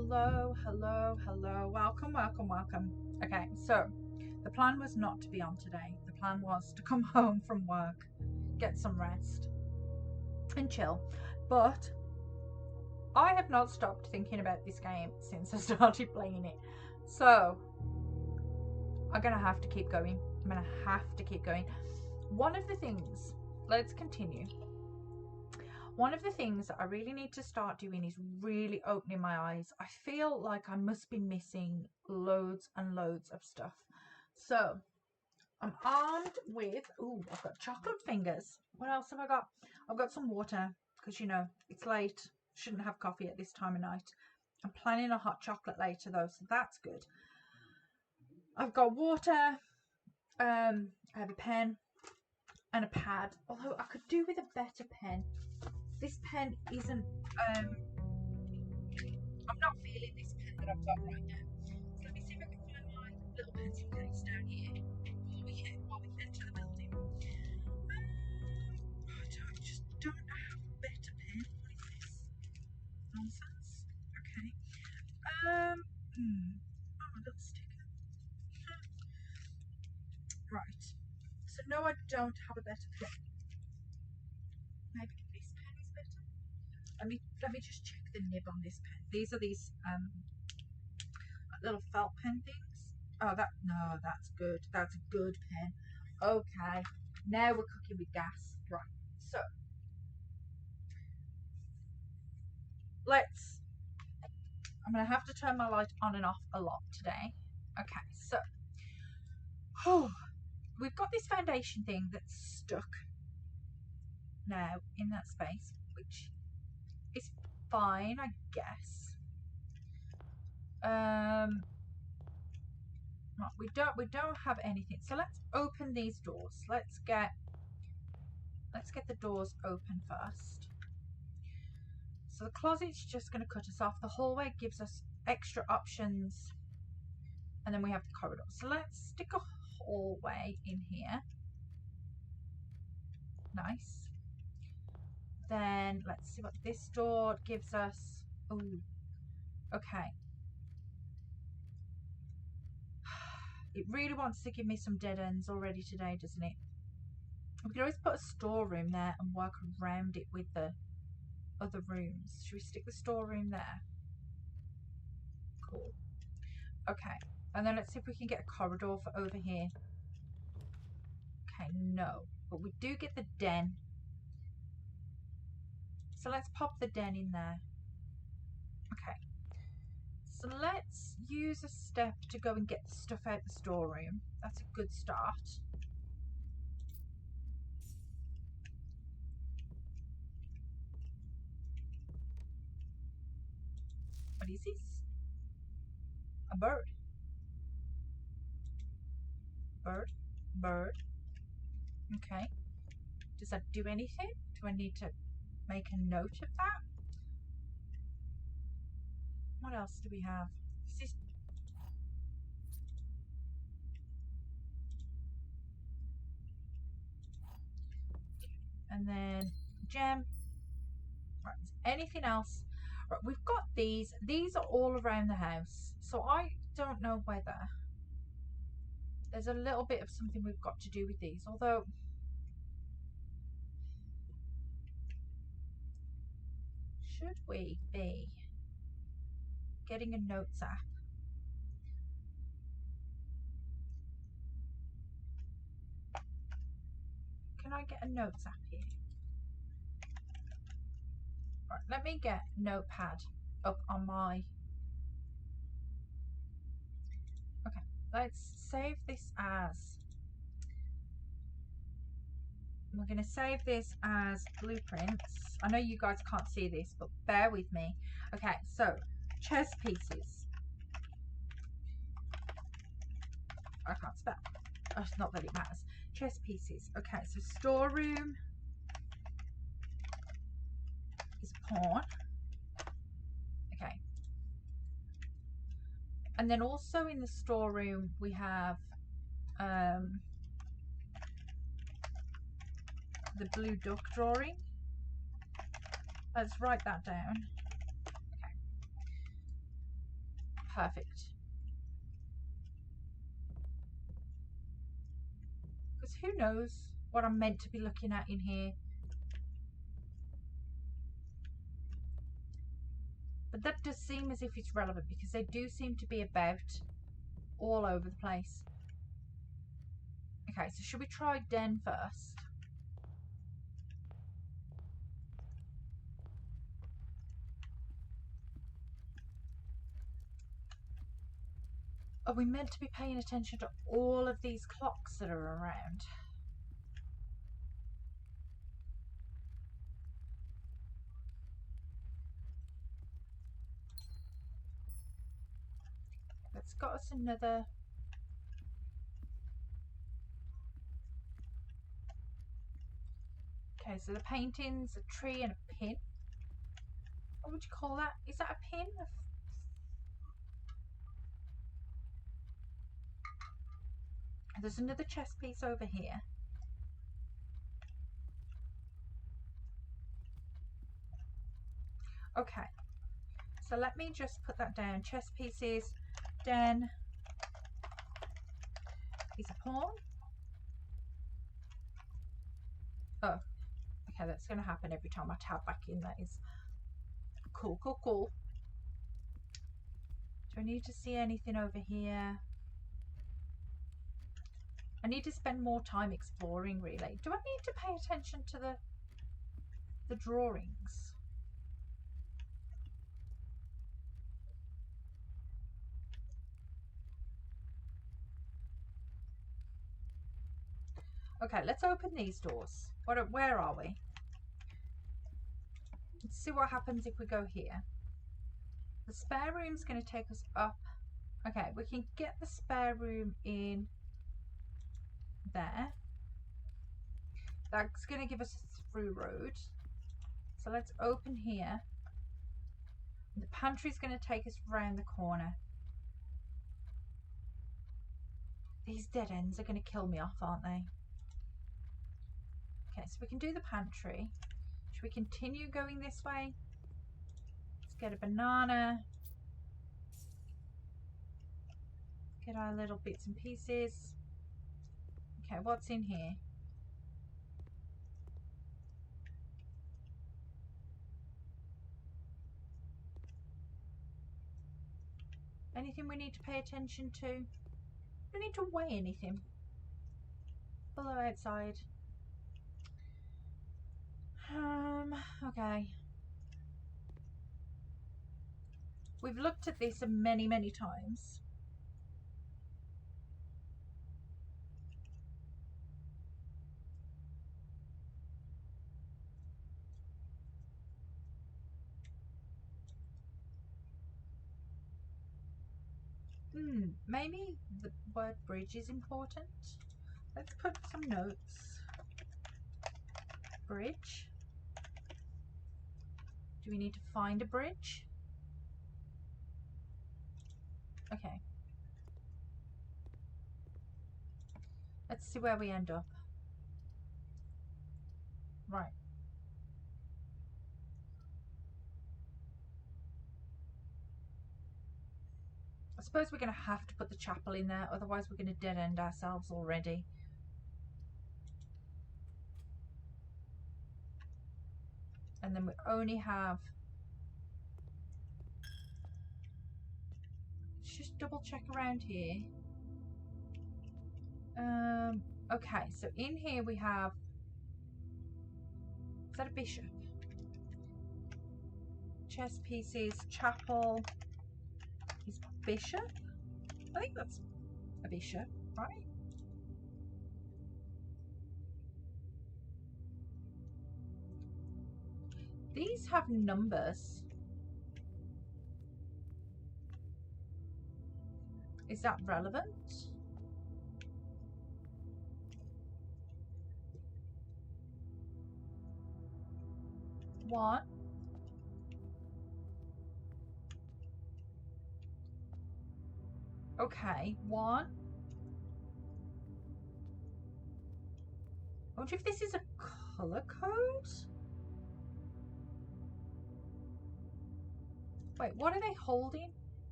Hello, hello, hello. Welcome, welcome, welcome. Okay, so the plan was not to be on today. The plan was to come home from work, get some rest, and chill. But I have not stopped thinking about this game since I started playing it. So I'm gonna have to keep going. I'm gonna have to keep going. One of the things, let's continue. One of the things that I really need to start doing is really opening my eyes. I feel like I must be missing loads and loads of stuff. So I'm armed with, ooh, I've got chocolate fingers. What else have I got? I've got some water because, you know, it's late. Shouldn't have coffee at this time of night. I'm planning a hot chocolate later though, so that's good. I've got water. I have a pen and a pad, although I could do with a better pen. This pen isn't, I'm not feeling this pen that I've got right now. So let me see if I can find my little pencil case down here while we enter the building. I just don't have a better pen. What is this? Nonsense. Okay. Oh, a little sticker. Right. So no, I don't have a better pen. Maybe this pen is better. Let me just check the nib on this pen. These are these little felt pen things. Oh, that's good. That's a good pen. Okay, now we're cooking with gas. Right. So I'm gonna have to turn my light on and off a lot today. Okay, so we've got this foundation thing that's stuck now in that space, which is fine, I guess. We don't have anything, so let's open these doors. Let's get the doors open first. So the closet's just going to cut us off. The hallway gives us extra options, and then we have the corridor. So let's stick a hallway in here. Nice. Then let's see what this door gives us. Ooh, okay. It really wants to give me some dead ends already today, doesn't it? We can always put a storeroom there and work around it with the other rooms. Should we stick the storeroom there? Cool. Okay. And then let's see if we can get a corridor for over here. Okay, no. But we do get the den. So let's pop the den in there. Okay. So let's use a step to go and get the stuff out the storeroom. That's a good start. What is this? A bird. Bird. Bird. Okay. Does that do anything? Do I need to make a note of that? What else do we have? This is... And then gem. Right, anything else? Right, we've got these. These are all around the house. So I don't know whether there's a little bit of something we've got to do with these. Although, should we be getting a notes app? Can I get a notes app here? Right, let me get Notepad up on my... Okay, let's save this as... We're going to save this as blueprints. I know you guys can't see this, but bear with me. Okay, so chess pieces. I can't spell. Oh, it's not that it matters. Chess pieces. Okay, so storeroom is pawn. Okay. And then also in the storeroom we have the blue duck drawing. Let's write that down. Okay. perfect. Because who knows what I'm meant to be looking at in here. But that does seem as if it's relevant because they do seem to be about all over the place. Okay, so should we try den first? Are we meant to be paying attention to all of these clocks that are around? That's got us another... Okay, so the painting's a tree and a pin. What would you call that? Is that a pin? There's another chess piece over here. Okay, so let me just put that down. Chess pieces, den is a pawn. Oh, okay, that's going to happen every time I tab back in. That is cool, cool, cool. Do I need to see anything over here? I need to spend more time exploring, really. Do I need to pay attention to the drawings? Okay, let's open these doors. Where are we? Let's see what happens if we go here. The spare room's going to take us up. Okay, we can get the spare room in there. That's going to give us a through road. So let's open here. The pantry's going to take us round the corner. These dead ends are going to kill me off, aren't they? Okay, so we can do the pantry. Should we continue going this way? Let's get a banana. Get our little bits and pieces. Okay, what's in here? Anything we need to pay attention to? We need to weigh anything. Below outside. Okay. We've looked at this many, many times. Maybe the word bridge is important. Let's put some notes. Bridge. Do we need to find a bridge? Okay. Let's see where we end up. Right. I suppose we're going to have to put the chapel in there, otherwise we're going to dead end ourselves already. And then we only have... Let's just double check around here. Okay, so in here we have... Is that a bishop? Chess pieces, chapel is bishop. I think that's a bishop, right? These have numbers. Is that relevant? One. Okay, one. I wonder if this is a color code? Wait, what are they holding?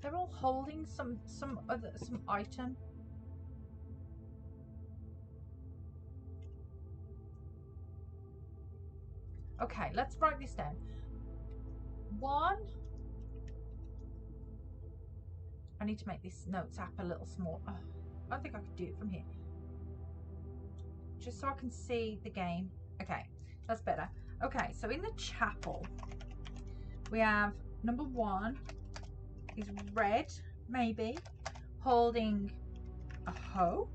They're all holding some item. Okay, let's write this down. 1. I need to make this notes app a little small. Oh, I don't think I could do it from here. Just so I can see the game. Okay, that's better. Okay, so in the chapel, we have number 1 is red, maybe, holding a hoe.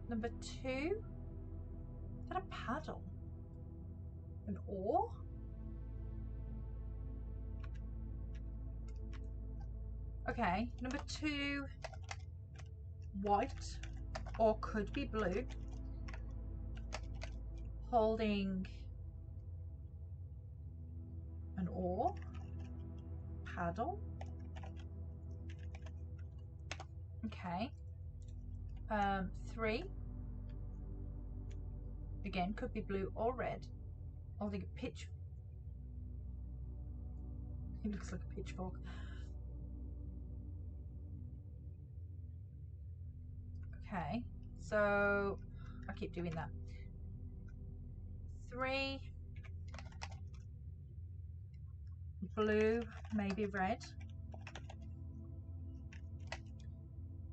Number 2, is that a paddle? An oar? Okay, number 2, white, or could be blue, holding an oar, paddle. Okay. 3, again, could be blue or red, holding a pitch. It looks like a pitchfork. Okay, so I keep doing that. 3, blue, maybe red,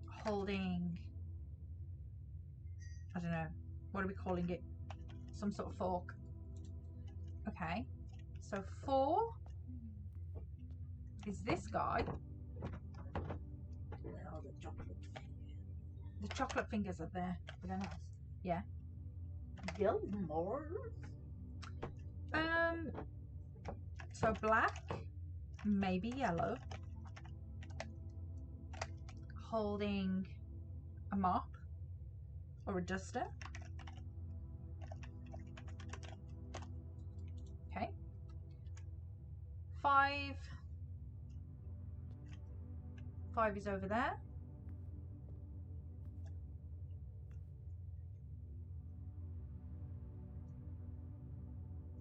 holding, I don't know, what are we calling it? Some sort of fork. Okay, so 4 is this guy. The chocolate fingers are there. Yeah. So black, maybe yellow, holding a mop or a duster. Okay. 5 is over there.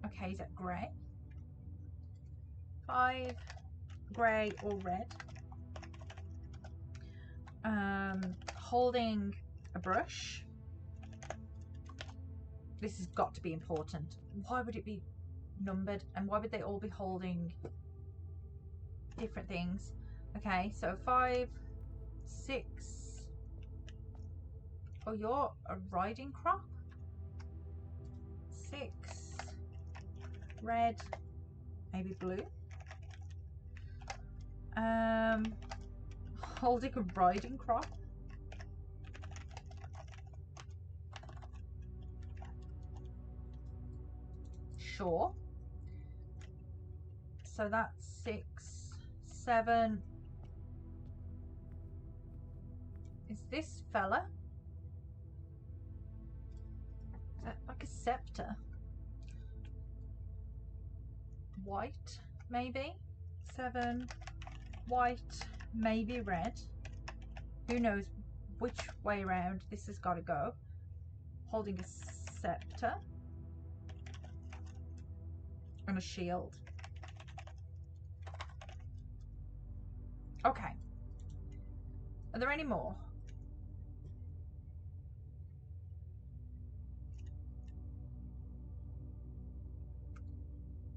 Okay, is that grey? 5, grey or red. Holding a brush. This has got to be important. Why would it be numbered, and why would they all be holding different things? Okay, so 5, 6. Oh, you're a riding crop. 6, red, maybe blue. Holding a riding crop. Sure. So that's 6, 7. Is this fella? Is that like a scepter? White, maybe. 7, white, maybe red. Who knows which way around this has got to go. Holding a scepter and a shield. Okay. Are there any more?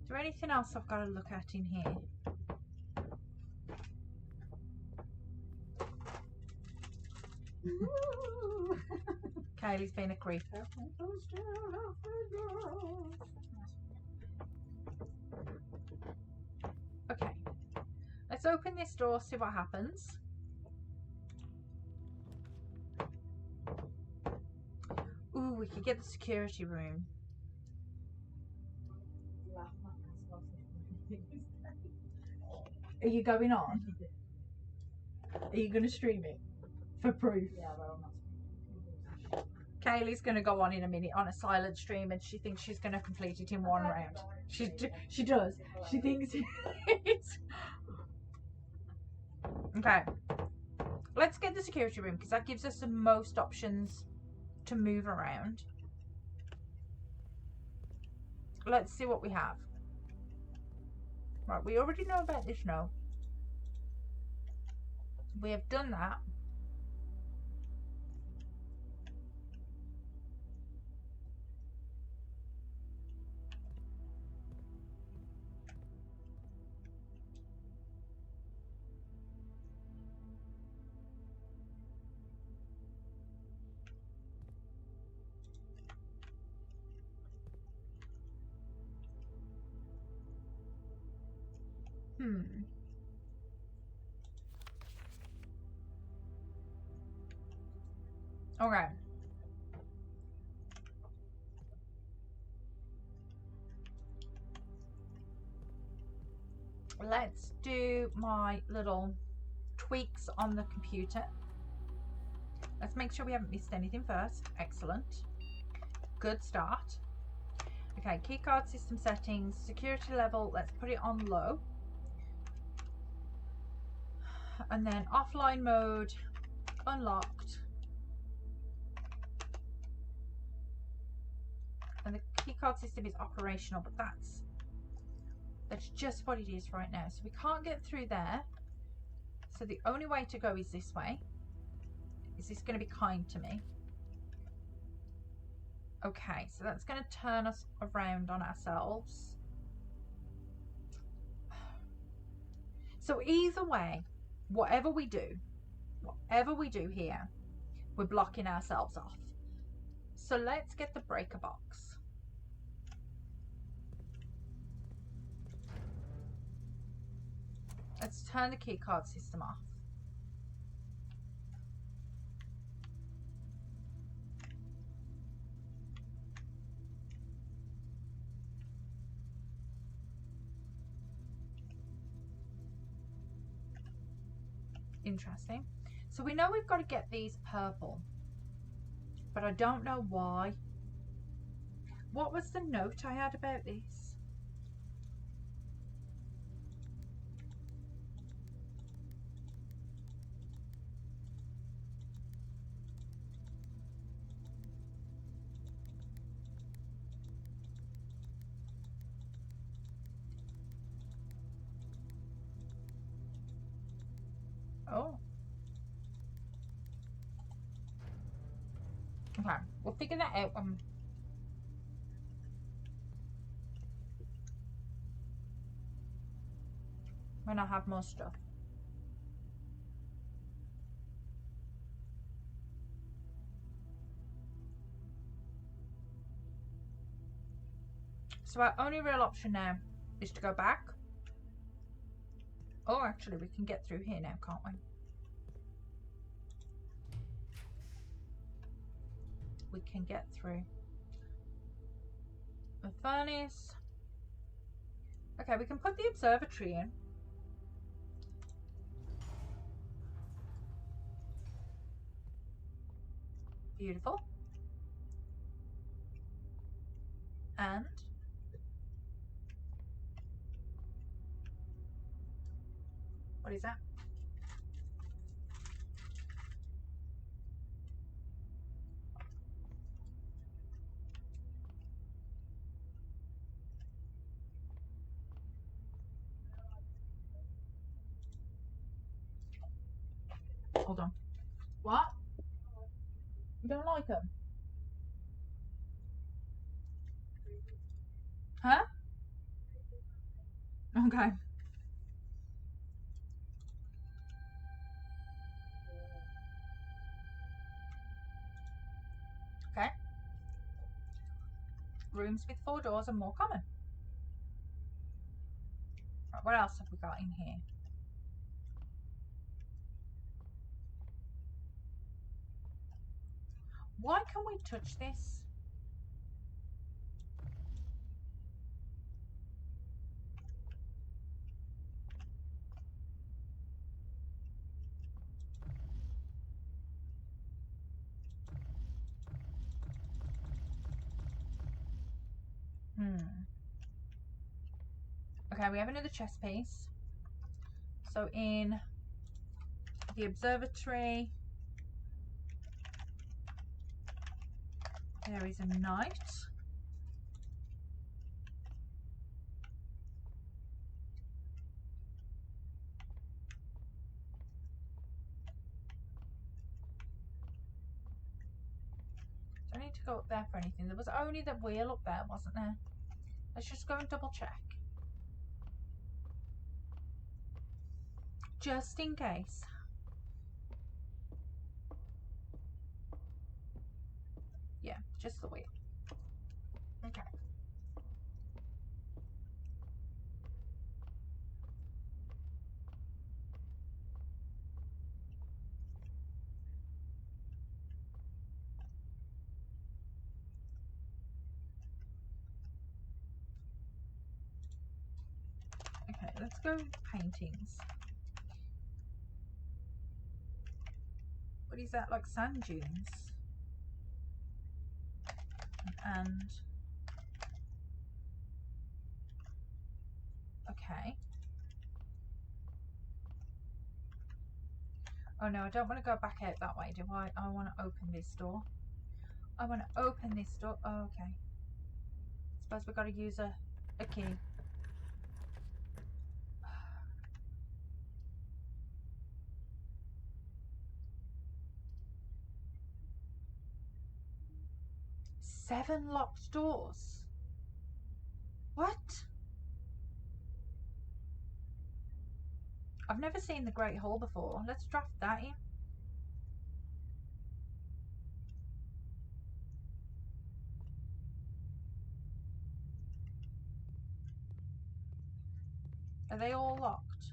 Is there anything else I've got to look at in here? Kaylee's been a creep. Okay. Let's open this door, see what happens. Ooh, we could get the security room. Are you going on? Are you going to stream it for proof? Yeah, well, not. Kaylee's going to go on in a minute on a silent stream, and she thinks she's going to complete it in one round. She does. She thinks it's... Okay. Let's get the security room, because that gives us the most options to move around. let's see what we have. Right, we already know about this note. We have done that. Okay. Let's do my little tweaks on the computer. Let's make sure we haven't missed anything first. Excellent. Good start. Okay, keycard system settings, security level, let's put it on low. And then offline mode, unlocked. And the keycard system is operational, but that's just what it is right now. So we can't get through there. So the only way to go is this way. Is this going to be kind to me? Okay, so that's going to turn us around on ourselves. So either way, whatever we do here, we're blocking ourselves off. So let's get the breaker box. Let's turn the keycard system off. Interesting. So we know we've got to get these purple, but I don't know why. What was the note I had about this? Oh. Okay, we'll figure that out when I have more stuff. So our only real option now is to go back. Oh, actually, we can get through here now, can't we? We can get through the furnace. Okay, we can put the observatory in. Beautiful. And what is that? Hold on. What? You don't like them? Huh? Okay. Okay. Rooms with 4 doors are more common. Right, what else have we got in here? Why can we touch this? Okay, we have another chess piece. So in the observatory, there is a knight. need to go up there for anything. There was only the wheel up there, wasn't there? Let's just go and double check. Just in case. Yeah, just the wheel. Okay. Okay, let's go paintings. What is that, like sand dunes? And okay. Oh no, I don't want to go back out that way, do I? I want to open this door. I want to open this door. Oh, okay. Suppose we've got to use a key. Seven locked doors. What? I've never seen the Great Hall before. Let's draft that in. Are they all locked?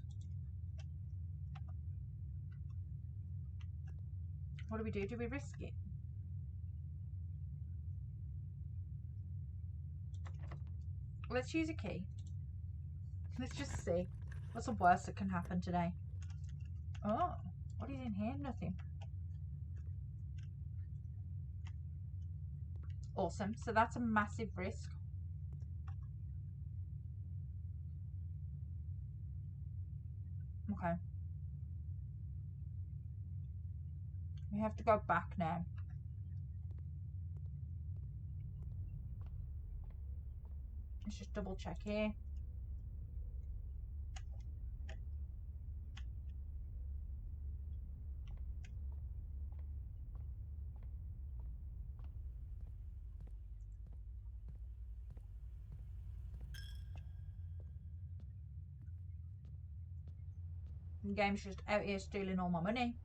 What do we do? Do we risk it? Let's use a key. Let's just see. What's the worst that can happen today? Oh, what is in here? Nothing. Awesome. So that's a massive risk. Okay. We have to go back now. Let's just double check here. The game's just out here stealing all my money.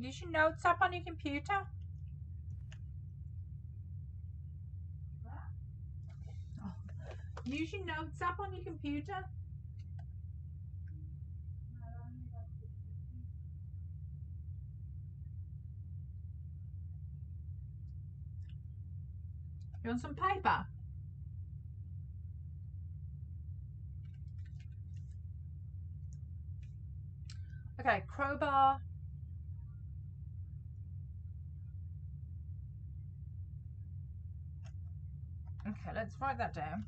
Use your notes app on your computer. Oh. Use your notes app on your computer. You want some paper? Okay, crowbar. Okay, let's write that down.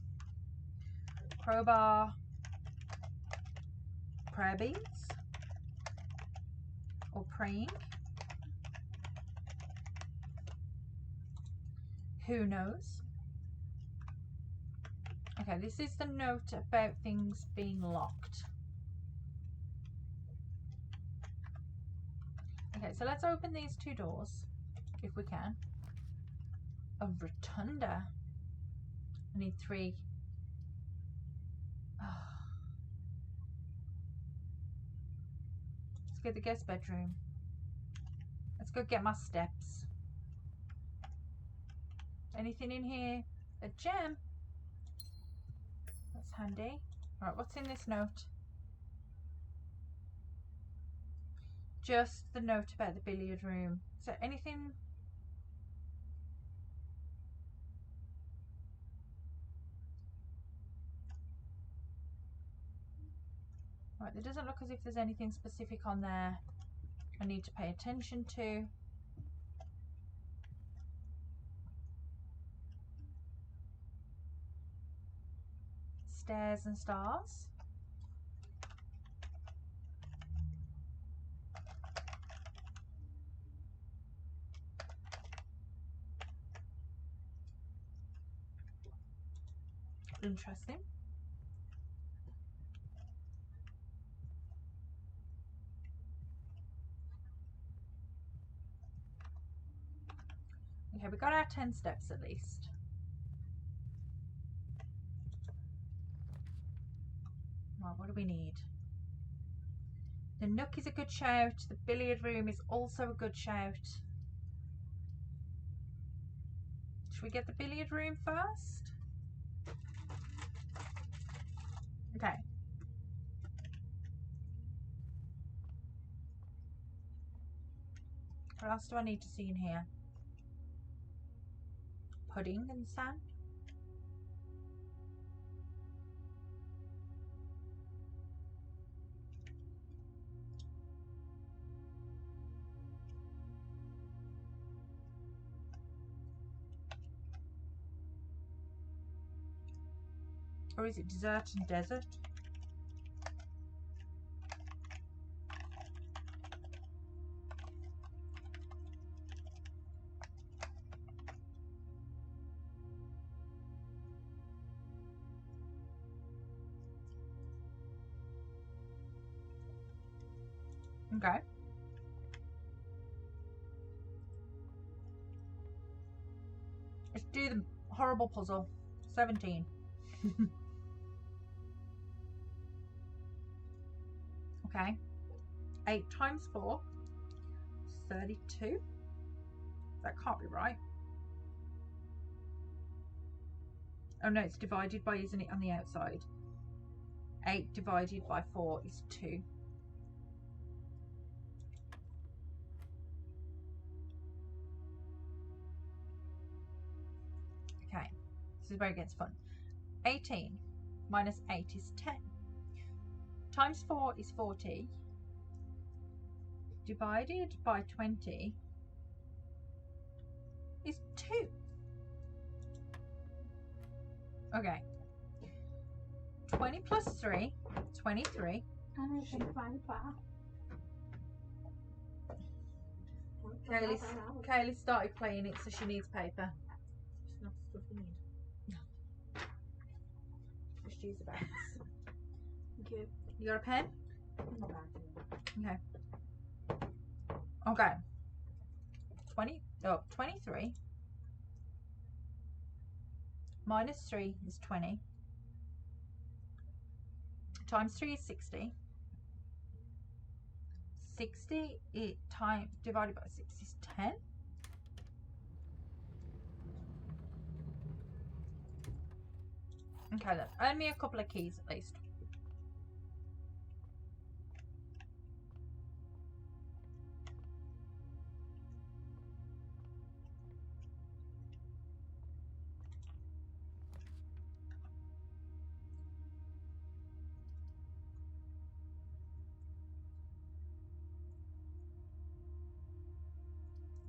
Crowbar. Prayer beads. Or praying. Who knows? Okay, this is the note about things being locked. Okay, so let's open these two doors, if we can. A rotunda. I need 3. Oh. Let's go to the guest bedroom. Let's go get my steps. Anything in here? A gem. That's handy. Alright, what's in this note? Just the note about the billiard room. Is there anything? Right, there doesn't look as if there's anything specific on there I need to pay attention to. Stairs and stars. Interesting. Okay, we got our 10 steps at least. Right, what do we need? The nook is a good shout. The billiard room is also a good shout. Should we get the billiard room first? Okay. What else do I need to see in here? Pudding and sand. Or is it dessert and desert? Okay. Let's do the horrible puzzle. 17. Okay. 8 times 4 is 32. That can't be right. Oh no, it's divided by, isn't it, on the outside? 8 divided by 4 is 2. Okay, this is where it gets fun. 18 minus 8 is 10. Times 4 is 40. Divided by 20 is 2. Okay. 20 plus 3, 23. Kaylee started playing it, so she needs paper. It's not stuff you need. No. Just use the bags. Okay. You got a pen? Not bad. Okay. Okay. 23 minus 3 is 20. Times 3 is 60. 60 divided by 6 is 10. Okay, then earn me a couple of keys at least.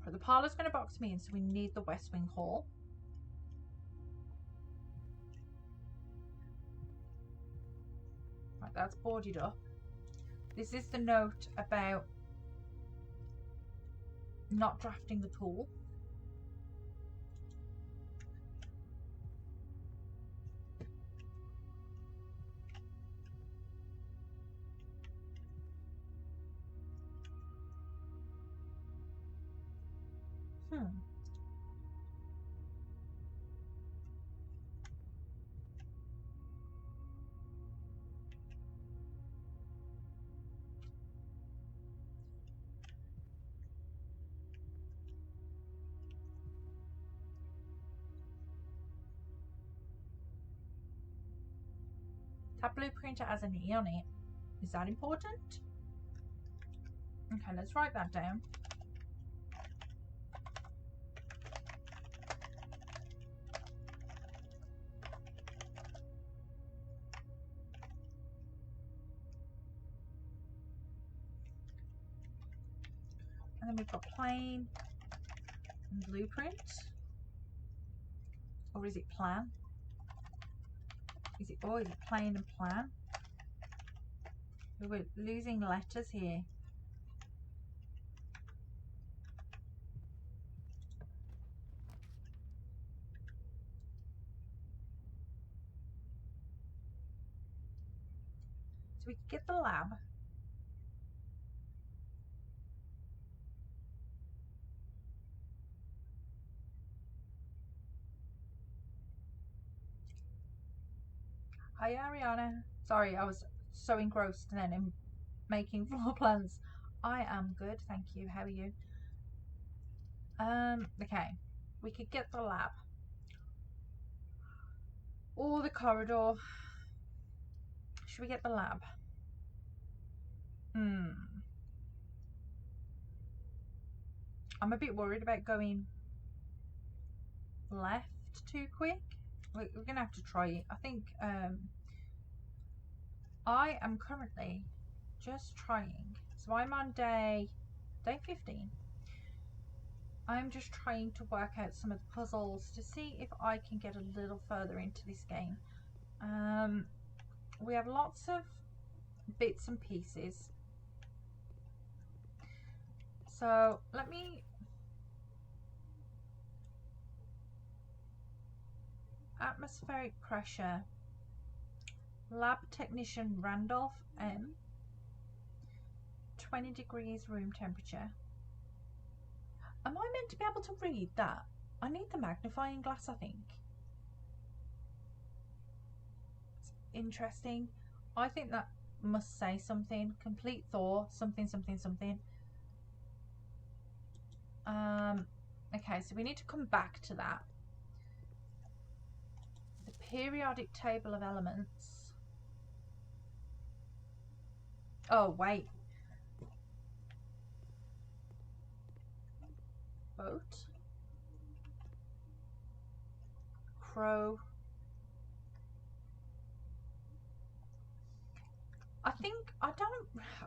The parlour's going to box me in, so we need the West Wing Hall. Right, that's boarded up. This is the note about not drafting the pool. That blueprint has an E on it. Is that important? Okay, let's write that down. And then we've got plain and blueprint. Or is it plan? Is it plain and plan? We're losing letters here. So we could get the lab. Hi Ariana. Sorry, I was so engrossed then in making floor plans. I am good, thank you. How are you? Okay. We could get the lab. Or the corridor. Should we get the lab? I'm a bit worried about going left too quick. We're gonna have to try it. I think I am currently just trying. So I'm on day 15. I'm just trying to work out some of the puzzles to see if I can get a little further into this game. We have lots of bits and pieces. So let me atmospheric pressure, lab technician Randolph M, 20 degrees room temperature. Am I meant to be able to read that? I need the magnifying glass, I think. It's interesting. I think that must say something. Complete thaw, something, something, something. Okay, so we need to come back to that. The periodic table of elements. Oh, wait. Boat. Crow. I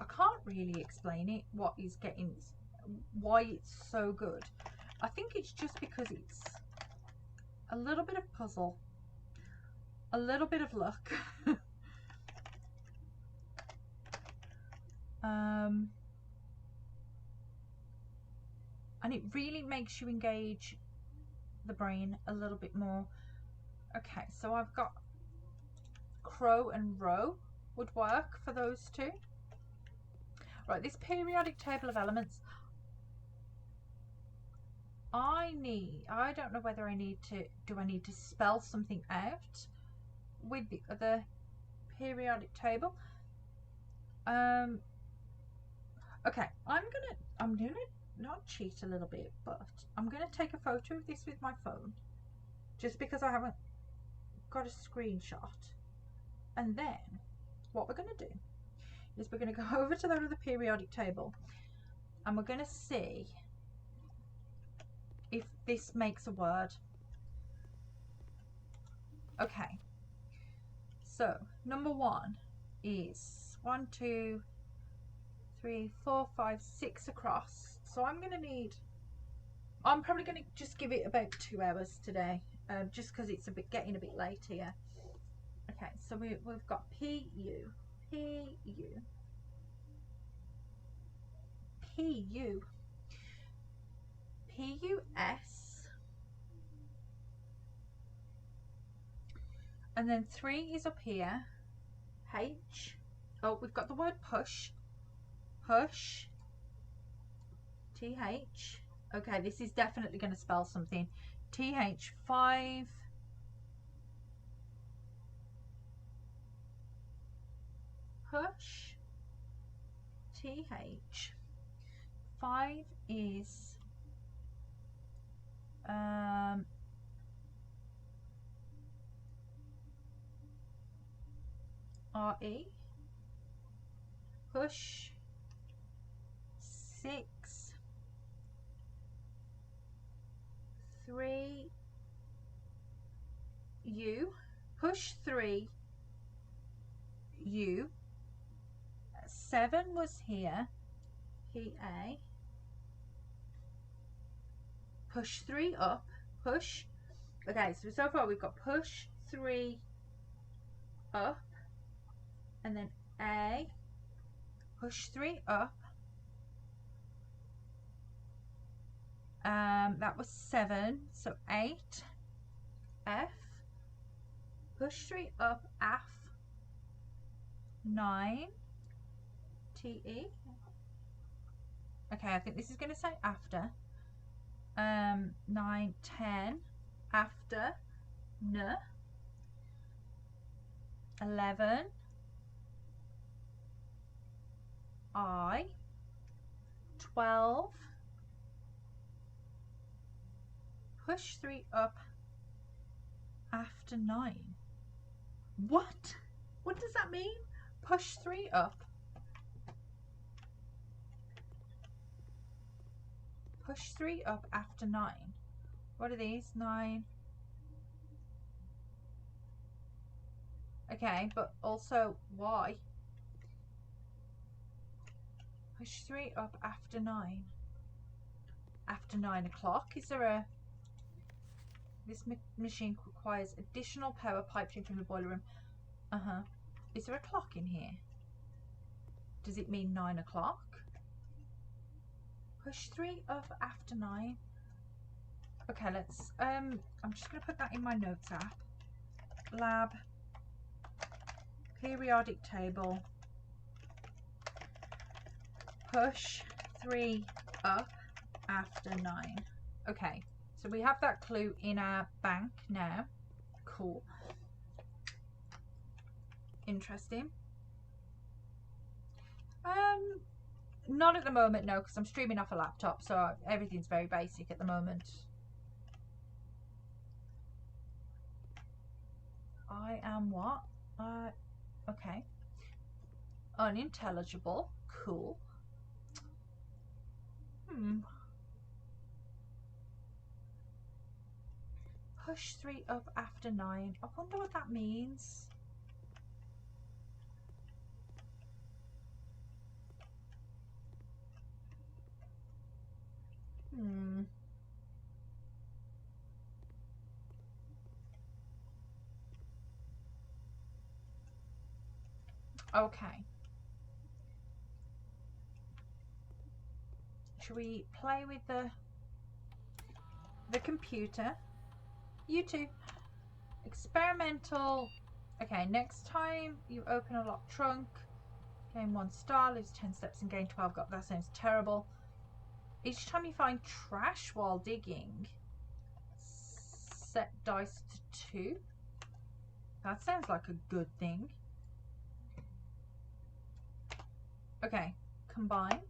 can't really explain it, what he's getting, why it's so good. I think it's just because it's a little bit of puzzle, a little bit of luck. And it really makes you engage the brain a little bit more. Okay, so I've got crow and row would work for those two. Right, this periodic table of elements, I don't know whether I need to spell something out with the other periodic table. Okay, I'm gonna not cheat a little bit, but I'm gonna take a photo of this with my phone, just because I haven't got a screenshot. And then what we're gonna do is we're gonna go over to that other periodic table, and we're gonna see if this makes a word. Okay, so number 1 is 1, 2, 3, 4, 5, 6 across. So I'm probably gonna just give it about 2 hours today, just because it's getting a bit late here. Okay, so we've got PU, PU, PU, PUS, and then 3 is up here, H. Oh, we've got the word push, push, TH. Okay, this is definitely going to spell something. TH, 5, push, TH. 5 is RE, push, 6, 3, U, push 3, U, 7 was here, PA, push 3 up, push. Okay, so far we've got push 3 up, and then A, push 3 up. That was 7, so 8, F, push 3 up, F, 9 TE. Okay, I think this is going to say after. 9 10 after N. 11 I. 12 push 3 up after 9. What? What does that mean? Push 3 up. Push 3 up after 9. What are these? 9. Okay, but also why? Push 3 up after 9. After 9 o'clock. Is there a... This machine requires additional power piped in from the boiler room. Is there a clock in here? Does it mean 9 o'clock? Push 3 up after 9. Okay, let's... I'm just going to put that in my notes app. Lab. Periodic table. Push 3 up after 9. Okay, so we have that clue in our bank now. Cool. Interesting. Not at the moment, no, because I'm streaming off a laptop, so everything's very basic at the moment. I am what? Okay. Unintelligible. Cool. Push 3 up after 9. I wonder what that means. Okay. Should we play with the computer? You too. Experimental. Okay, next time you open a locked trunk, gain 1 star, lose 10 steps and gain 12 gold. That sounds terrible. Each time you find trash while digging, set dice to 2. That sounds like a good thing. Okay, combine.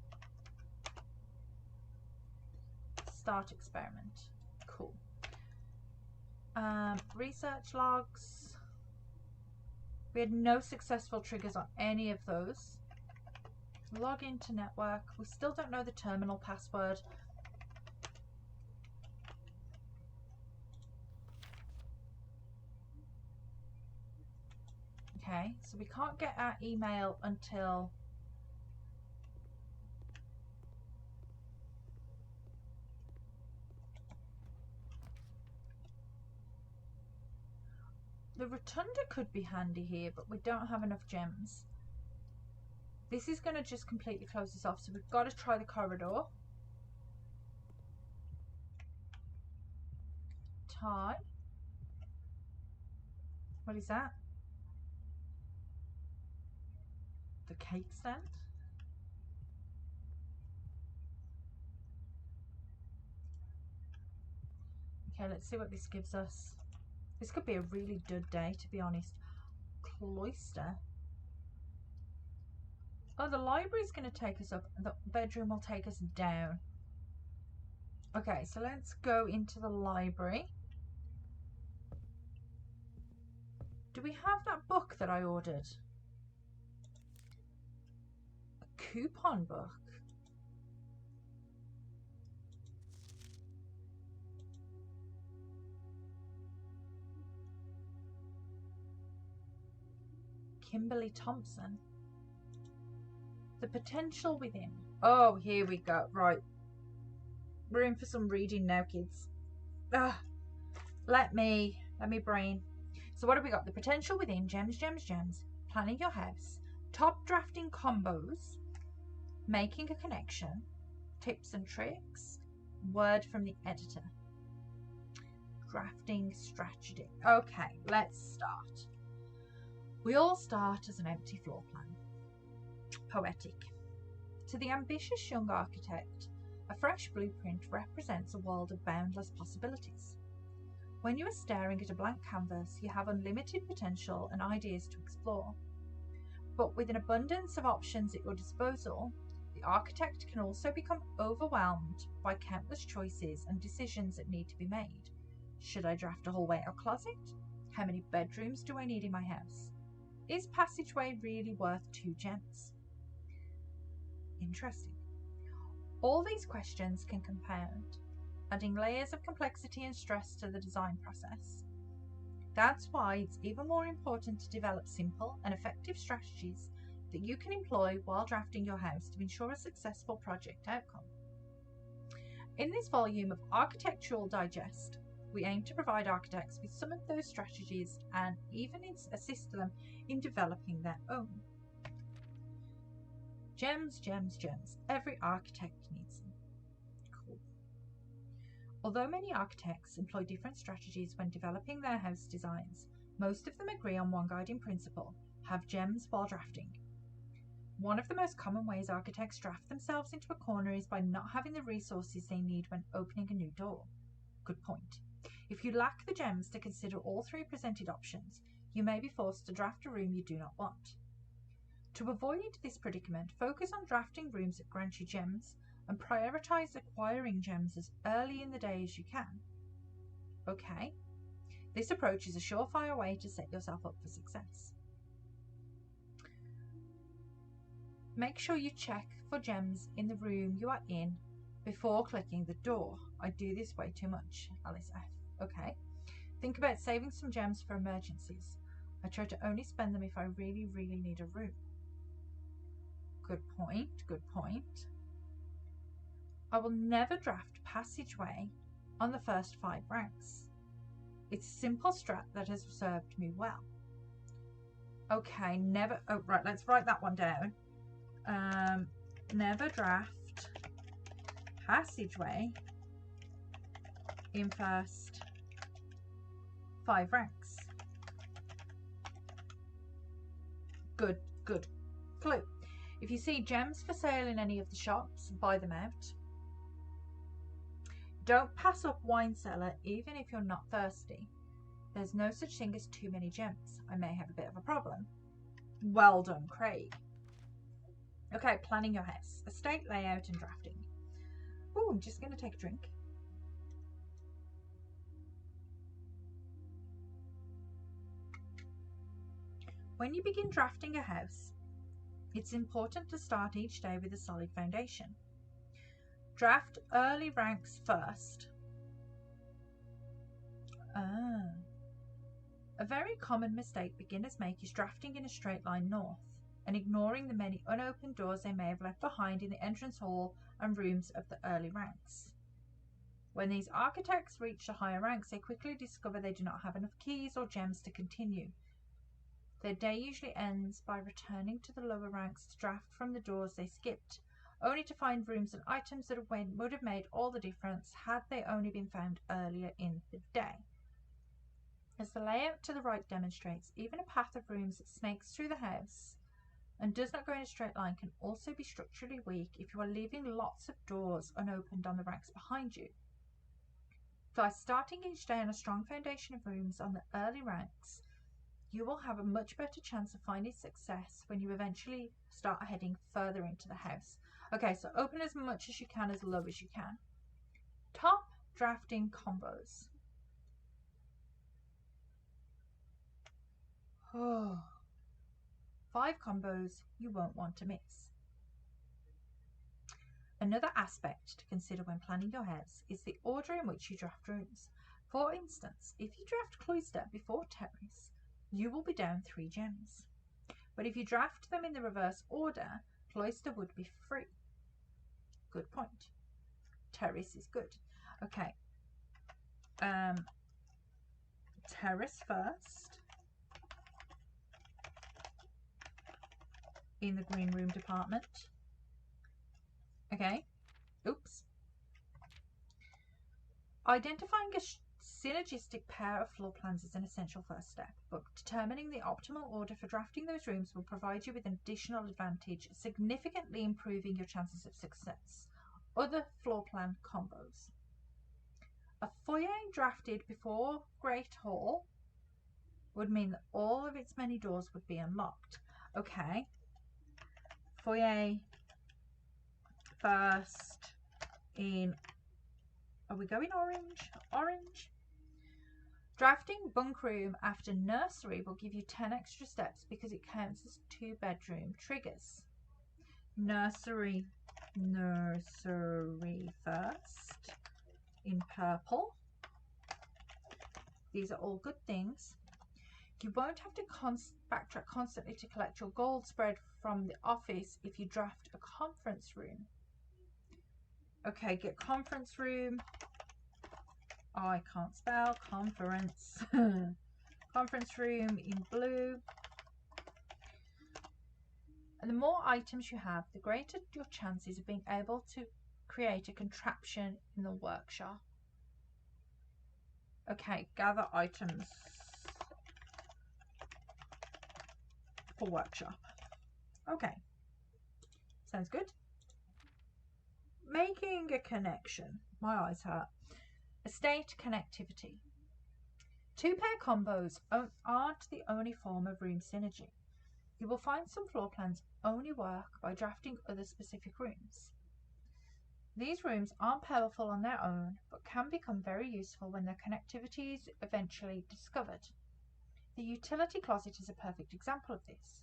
Start experiment. Cool. Research logs. We had no successful triggers on any of those. Log into network. We still don't know the terminal password. Okay, so we can't get our email until the rotunda could be handy here, but we don't have enough gems. This is going to just completely close this off, so we've got to try the corridor. Tie. What is that? The cake stand? Okay, let's see what this gives us. This could be a really good day, to be honest. Cloister. Oh, the library's going to take us up. The bedroom will take us down. Okay, so let's go into the library. Do we have that book that I ordered? A coupon book? Kimberly Thompson. The potential within. Oh, here we go. Right. We're in for some reading now, kids. Let me brain. So what have we got? The potential within. Gems, gems, gems. Planning your house. Top drafting combos. Making a connection. Tips and tricks. Word from the editor. Drafting strategy. Okay, let's start. We all start as an empty floor plan. Poetic. To the ambitious young architect, a fresh blueprint represents a world of boundless possibilities. When you are staring at a blank canvas, you have unlimited potential and ideas to explore. But with an abundance of options at your disposal, the architect can also become overwhelmed by countless choices and decisions that need to be made. Should I draft a hallway or closet? How many bedrooms do I need in my house? Is passageway really worth 2 gems? Interesting. All these questions can compound, adding layers of complexity and stress to the design process. That's why it's even more important to develop simple and effective strategies that you can employ while drafting your house to ensure a successful project outcome. In this volume of Architectural Digest, we aim to provide architects with some of those strategies and even assist them in developing their own. Gems, gems, gems. Every architect needs them. Cool. Although many architects employ different strategies when developing their house designs, most of them agree on one guiding principle: have gems while drafting. One of the most common ways architects draft themselves into a corner is by not having the resources they need when opening a new door. Good point. If you lack the gems to consider all 3 presented options, you may be forced to draft a room you do not want. To avoid this predicament, focus on drafting rooms that grant you gems and prioritize acquiring gems as early in the day as you can. Okay, this approach is a surefire way to set yourself up for success. Make sure you check for gems in the room you are in before clicking the door. I do this way too much, Alice F. Okay. Think about saving some gems for emergencies. I try to only spend them if I really, really need a room. Good point, good point. I will never draft passageway on the first 5 ranks. It's a simple strat that has served me well. Okay, never, oh right, let's write that one down. Never draft passageway in first 5 ranks. Good, good clue. If you see gems for sale in any of the shops, buy them out. Don't pass up wine cellar even if you're not thirsty. There's no such thing as too many gems. I may have a bit of a problem. Well done, Craig. Okay, planning your house. Estate layout and drafting. Oh, I'm just going to take a drink. When you begin drafting a house, it's important to start each day with a solid foundation. Draft early ranks first. A very common mistake beginners make is drafting in a straight line north and ignoring the many unopened doors they may have left behind in the entrance hall and rooms of the early ranks. When these architects reach the higher ranks, they quickly discover they do not have enough keys or gems to continue. Their day usually ends by returning to the lower ranks to draft from the doors they skipped, only to find rooms and items that would have made all the difference had they only been found earlier in the day. As the layout to the right demonstrates, even a path of rooms that snakes through the house and does not go in a straight line can also be structurally weak if you are leaving lots of doors unopened on the ranks behind you. By starting each day on a strong foundation of rooms on the early ranks, you will have a much better chance of finding success when you eventually start heading further into the house. Okay, so open as much as you can, as low as you can. Top drafting combos. Oh, 5 combos you won't want to miss. Another aspect to consider when planning your house is the order in which you draft rooms. For instance, if you draft cloister before terrace, you will be down 3 gems. But if you draft them in the reverse order, cloister would be free. Good point. Terrace is good. Okay. Terrace first in the green room department. Okay. Oops. Identifying a synergistic pair of floor plans is an essential first step, but determining the optimal order for drafting those rooms will provide you with an additional advantage, significantly improving your chances of success. Other floor plan combos. A foyer drafted before Great Hall would mean that all of its many doors would be unlocked. Okay. Foyer first in, are we going orange? Orange. Drafting bunk room after nursery will give you 10 extra steps because it counts as 2-bedroom triggers. Nursery first in purple. These are all good things. You won't have to backtrack constantly to collect your gold spread from the office if you draft a conference room. Okay, get conference room. Oh, I can't spell conference. Conference room in blue. And the more items you have, the greater your chances of being able to create a contraption in the workshop. Okay, gather items for workshop. Okay, sounds good. Making a connection. My eyes hurt. Estate connectivity. 2-pair combos aren't the only form of room synergy. You will find some floor plans only work by drafting other specific rooms. These rooms aren't powerful on their own, but can become very useful when their connectivity is eventually discovered. The utility closet is a perfect example of this.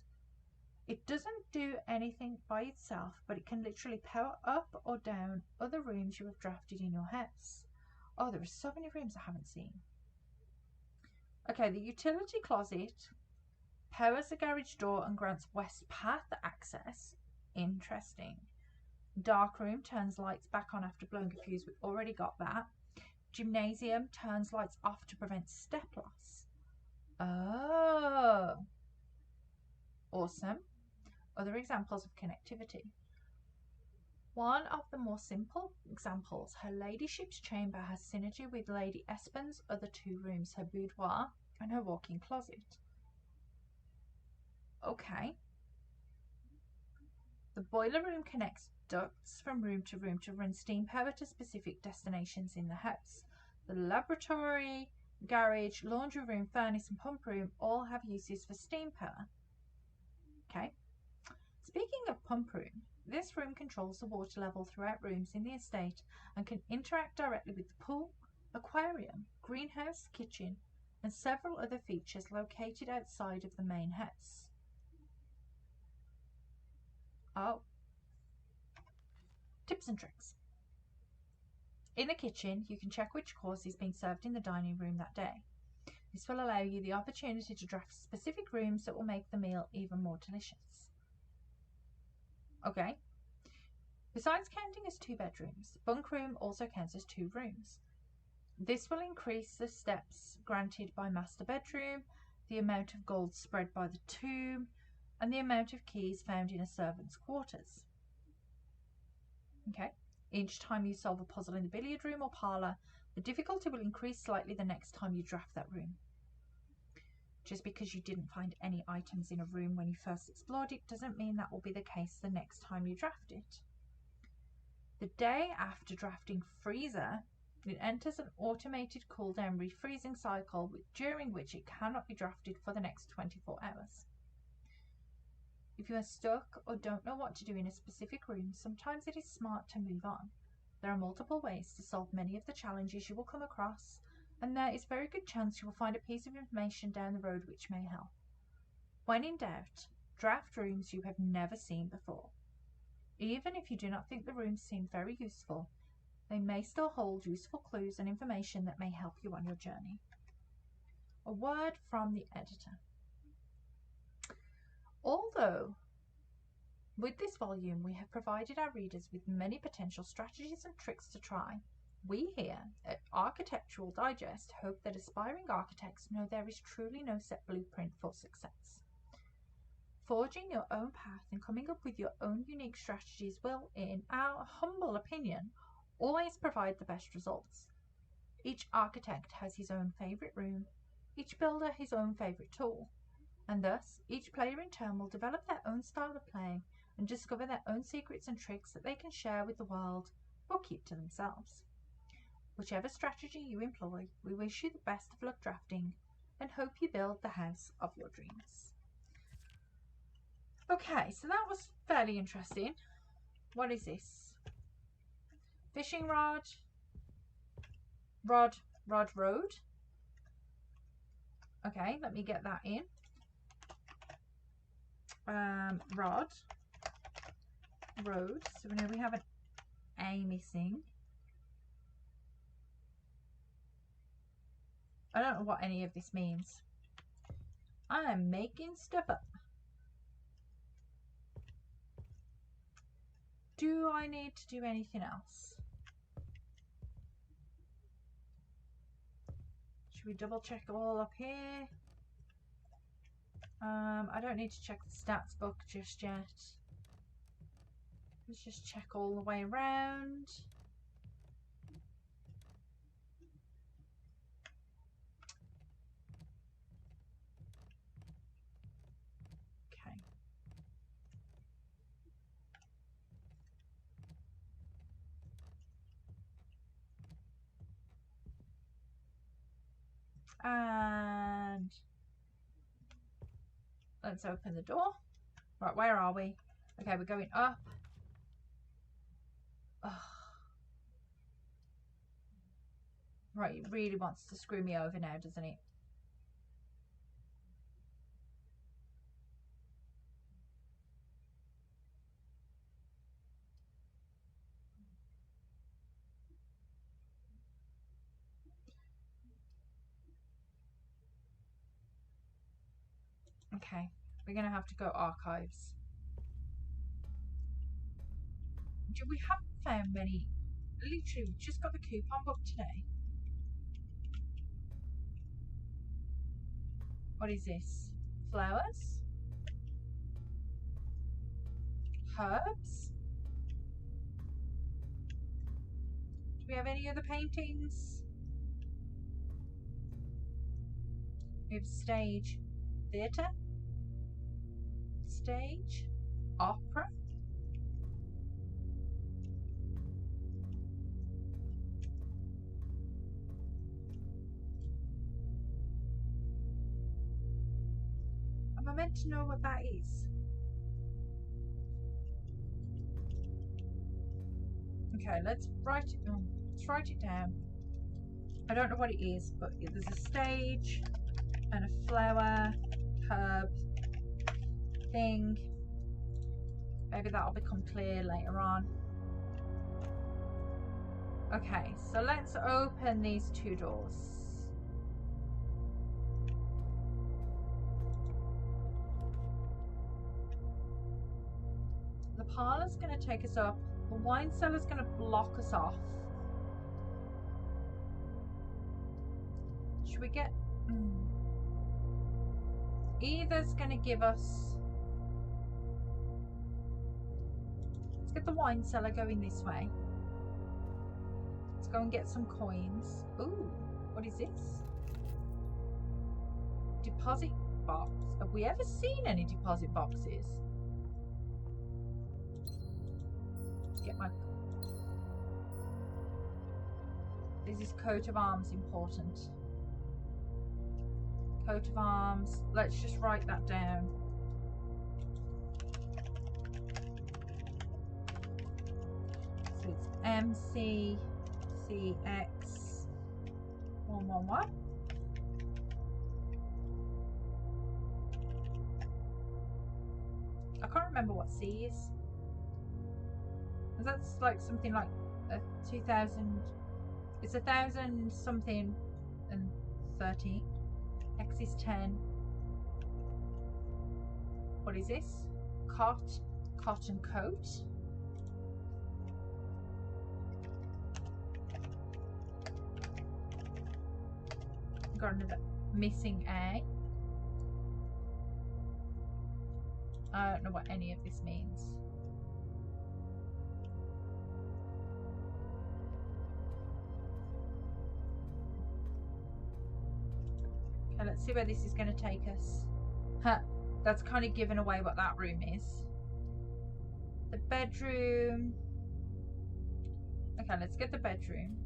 It doesn't do anything by itself, but it can literally power up or down other rooms you have drafted in your house. Oh, there are so many rooms I haven't seen. Okay, the utility closet powers the garage door and grants west path access. Interesting. Dark room turns lights back on after blowing a fuse. We've already got that. Gymnasium turns lights off to prevent step loss. Oh, awesome. Other examples of connectivity. One of the more simple examples, her ladyship's chamber has synergy with Lady Espen's other 2 rooms, her boudoir and her walk-in closet. Okay. The boiler room connects ducts from room to run steam power to specific destinations in the house. The laboratory, garage, laundry room, furnace and pump room all have uses for steam power. Okay. Speaking of pump room, this room controls the water level throughout rooms in the estate and can interact directly with the pool, aquarium, greenhouse, kitchen, and several other features located outside of the main house. Oh. Tips and tricks. In the kitchen, you can check which course is being served in the dining room that day. This will allow you the opportunity to draft specific rooms that will make the meal even more delicious. Okay. Besides counting as 2 bedrooms, bunk room also counts as 2 rooms. This will increase the steps granted by master bedroom, the amount of gold spread by the tomb, and the amount of keys found in a servant's quarters. Okay. Each time you solve a puzzle in the billiard room or parlour, the difficulty will increase slightly the next time you draft that room. Just because you didn't find any items in a room when you first explored it doesn't mean that will be the case the next time you draft it. The day after drafting freezer, it enters an automated cooldown refreezing cycle during which it cannot be drafted for the next 24 hours. If you are stuck or don't know what to do in a specific room, sometimes it is smart to move on. There are multiple ways to solve many of the challenges you will come across, and there is a very good chance you will find a piece of information down the road which may help. When in doubt, draft rooms you have never seen before. Even if you do not think the rooms seem very useful, they may still hold useful clues and information that may help you on your journey. A word from the editor. Although, with this volume we have provided our readers with many potential strategies and tricks to try, we here at Architectural Digest hope that aspiring architects know there is truly no set blueprint for success. Forging your own path and coming up with your own unique strategies will, in our humble opinion, always provide the best results. Each architect has his own favourite room, each builder his own favourite tool, and thus each player in turn will develop their own style of playing and discover their own secrets and tricks that they can share with the world or keep to themselves. Whichever strategy you employ, we wish you the best of luck drafting and hope you build the house of your dreams. Okay, so that was fairly interesting. What is this? Fishing rod, road. Okay, let me get that in. Rod, road. So we know we have an A missing. I don't know what any of this means. I am making stuff up. Do I need to do anything else? Should we double check all up here? I don't need to check the stats book just yet. Let's just check all the way around. Okay. And let's open the door. Right, where are we? Okay, we're going up. Oh. Right, it really wants to screw me over now, doesn't it? Okay, we're gonna have to go archives. We haven't found many. Literally, we just got the coupon book today. What is this? Flowers? Herbs? Do we have any other paintings? We have stage, theatre, stage, opera. Am I meant to know what that is? Okay, let's write it. Let's write it down. I don't know what it is, but there's a stage and a flower, herb thing. Maybe that'll become clear later on. Okay, so let's open these two doors. The parlour's going to take us up. The wine cellar's going to block us off. Should we get... Either's going to give us... Let's get the wine cellar going this way. Let's go and get some coins. Ooh, what is this? Deposit box. Have we ever seen any deposit boxes? Get my... Is this coat of arms important? Coat of arms. Let's just write that down. So it's MCCX 111. I can't remember what C is. That's like something like 2000. It's 1000 something and 13. X is 10. What is this? Cotton coat. Got another missing A. I don't know what any of this means. let's see where this is going to take us. Huh, that's kind of giving away what that room is. The bedroom. Okay, let's get the bedroom.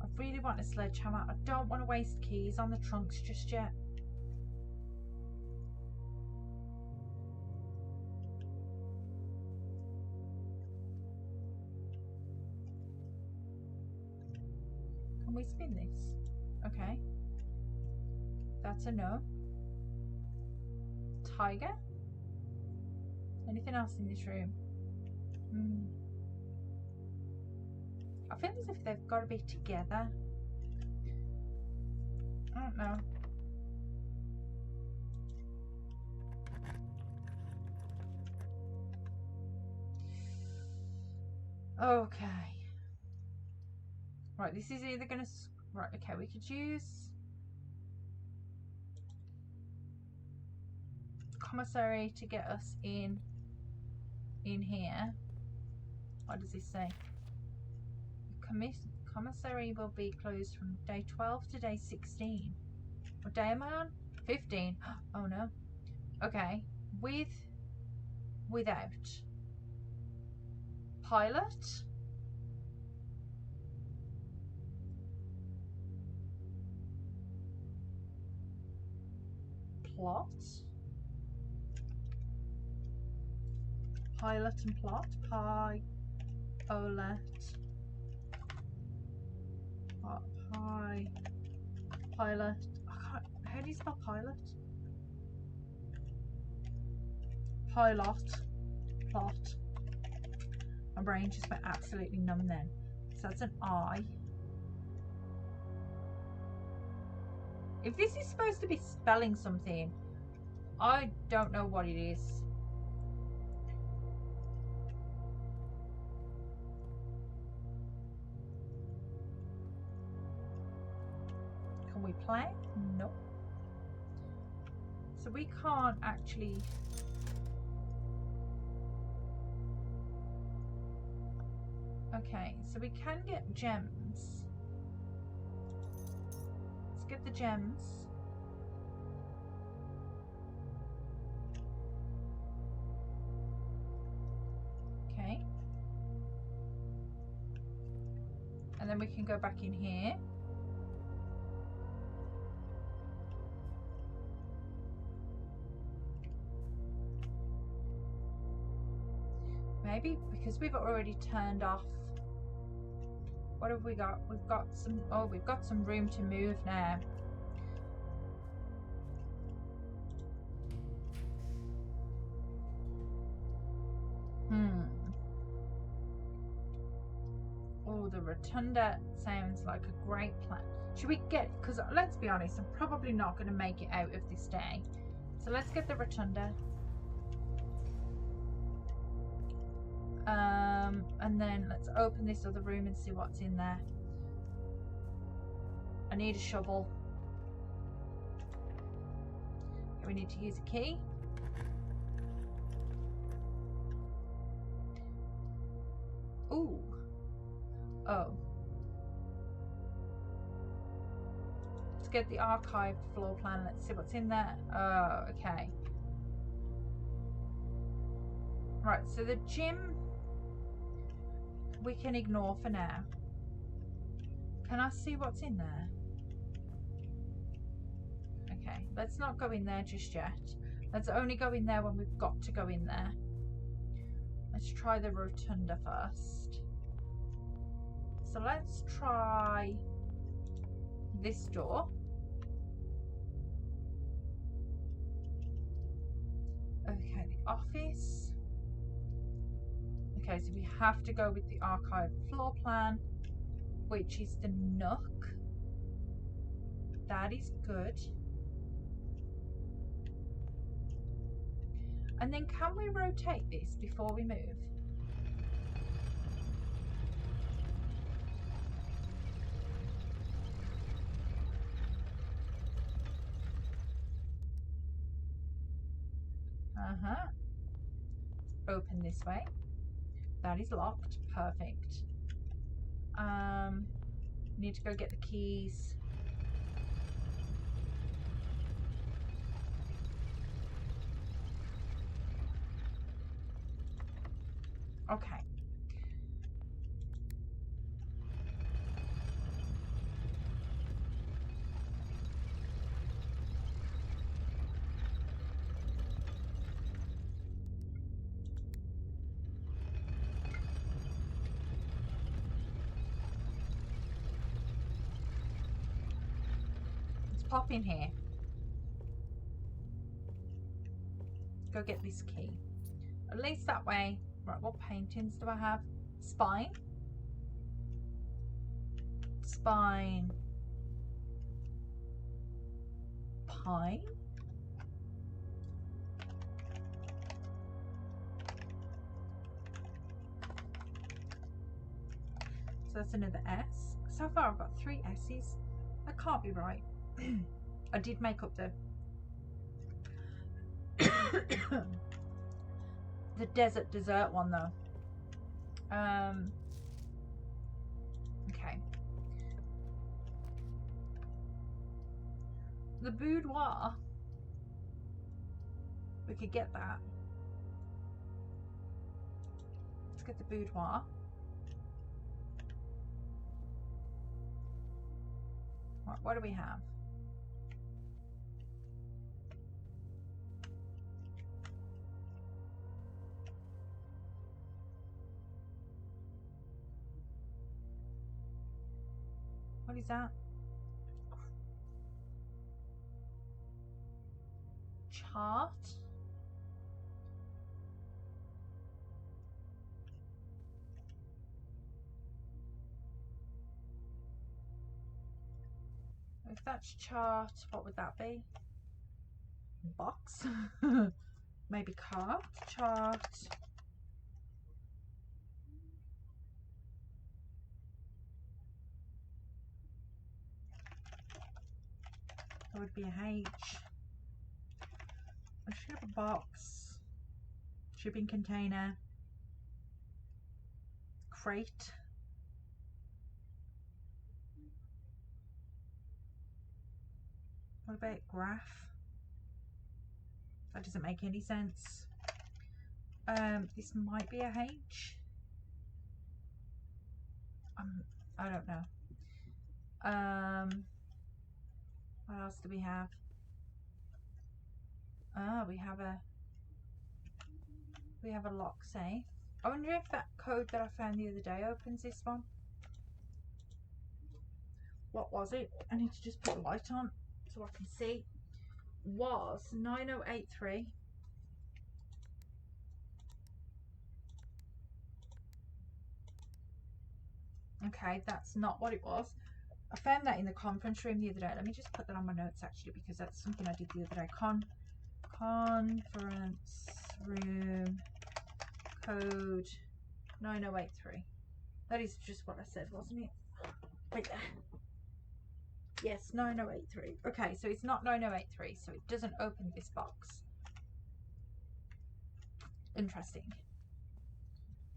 I really want a sledgehammer. I don't want to waste keys on the trunks just yet. Can we spin this? Okay. That's a no. Tiger? Anything else in this room? I feel as if they've got to be together. I don't know. Okay. Right, this is either going to... Right, okay, we could use... commissary to get us in here. What does this say? Commissary will be closed from day 12 to day 16. What day am I on? 15. Oh no. Okay. Without. Pilot. Plot. Pilot and plot. Pilot. Pilot. How do you spell pilot? Pilot. Plot. My brain just went absolutely numb then. So that's an I. If this is supposed to be spelling something, I don't know what it is. Can we play? No. So we can't actually... Okay, so we can get gems. Let's get the gems. Okay. And then we can go back in here. Maybe because we've already turned off. What have we got? We've got some, oh, we've got some room to move now. Oh, the rotunda sounds like a great plan. Should we get, because let's be honest, I'm probably not going to make it out of this day. So let's get the rotunda. And then let's open this other room and see what's in there. I need a shovel. We need to use a key. Ooh. Oh. Let's get the archived floor plan. Let's see what's in there. Oh, okay. Right, so the gym we can ignore for now. Can I see what's in there? Okay, let's not go in there just yet. Let's only go in there when we've got to go in there. Let's try the rotunda first. So let's try this door. Okay, the office. Okay, so we have to go with the archived floor plan, which is the nook. That is good. And then can we rotate this before we move? Open this way. That is locked. Perfect. Need to go get the keys. Okay. Let's pop in here. Go get this key. At least that way. Right, what paintings do I have? Spine. Spine. Pine. So that's another S. So far I've got 3 S's. That can't be right. I did make up the the desert dessert one though. Okay. The boudoir. We could get that. Let's get the boudoir. Right, what do we have? What is that? Chart? If that's chart, what would that be? Box? Maybe cart? Chart. That would be a H. I should have a box. Shipping container. Crate. What about graph? That doesn't make any sense. This might be a H. I don't know. What else do we have? We have a lock safe. I wonder if that code that I found the other day opens this one. What was it? I need to just put the light on so I can see. Was 9083. Okay, that's not what it was. I found that in the conference room the other day. Let me just put that on my notes actually, because that's something I did the other day. Conference room code 9083. That is just what I said, wasn't it? Right there. Yes, 9083. Okay, so it's not 9083, so it doesn't open this box. Interesting.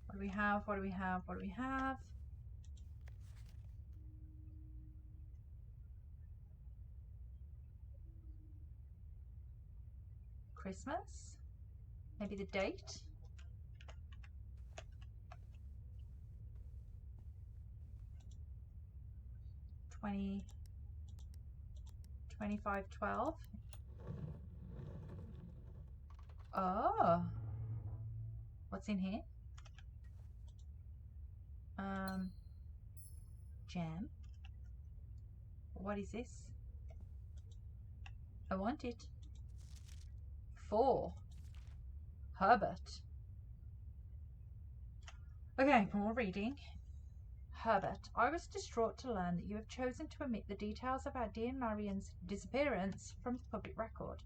What do we have? What do we have? What do we have? Christmas? Maybe the date? 2512. Oh. What's in here? Jam. What is this? I want it. 4. Herbert. Okay, more reading. Herbert, I was distraught to learn that you have chosen to omit the details of our dear Marian's disappearance from the public record.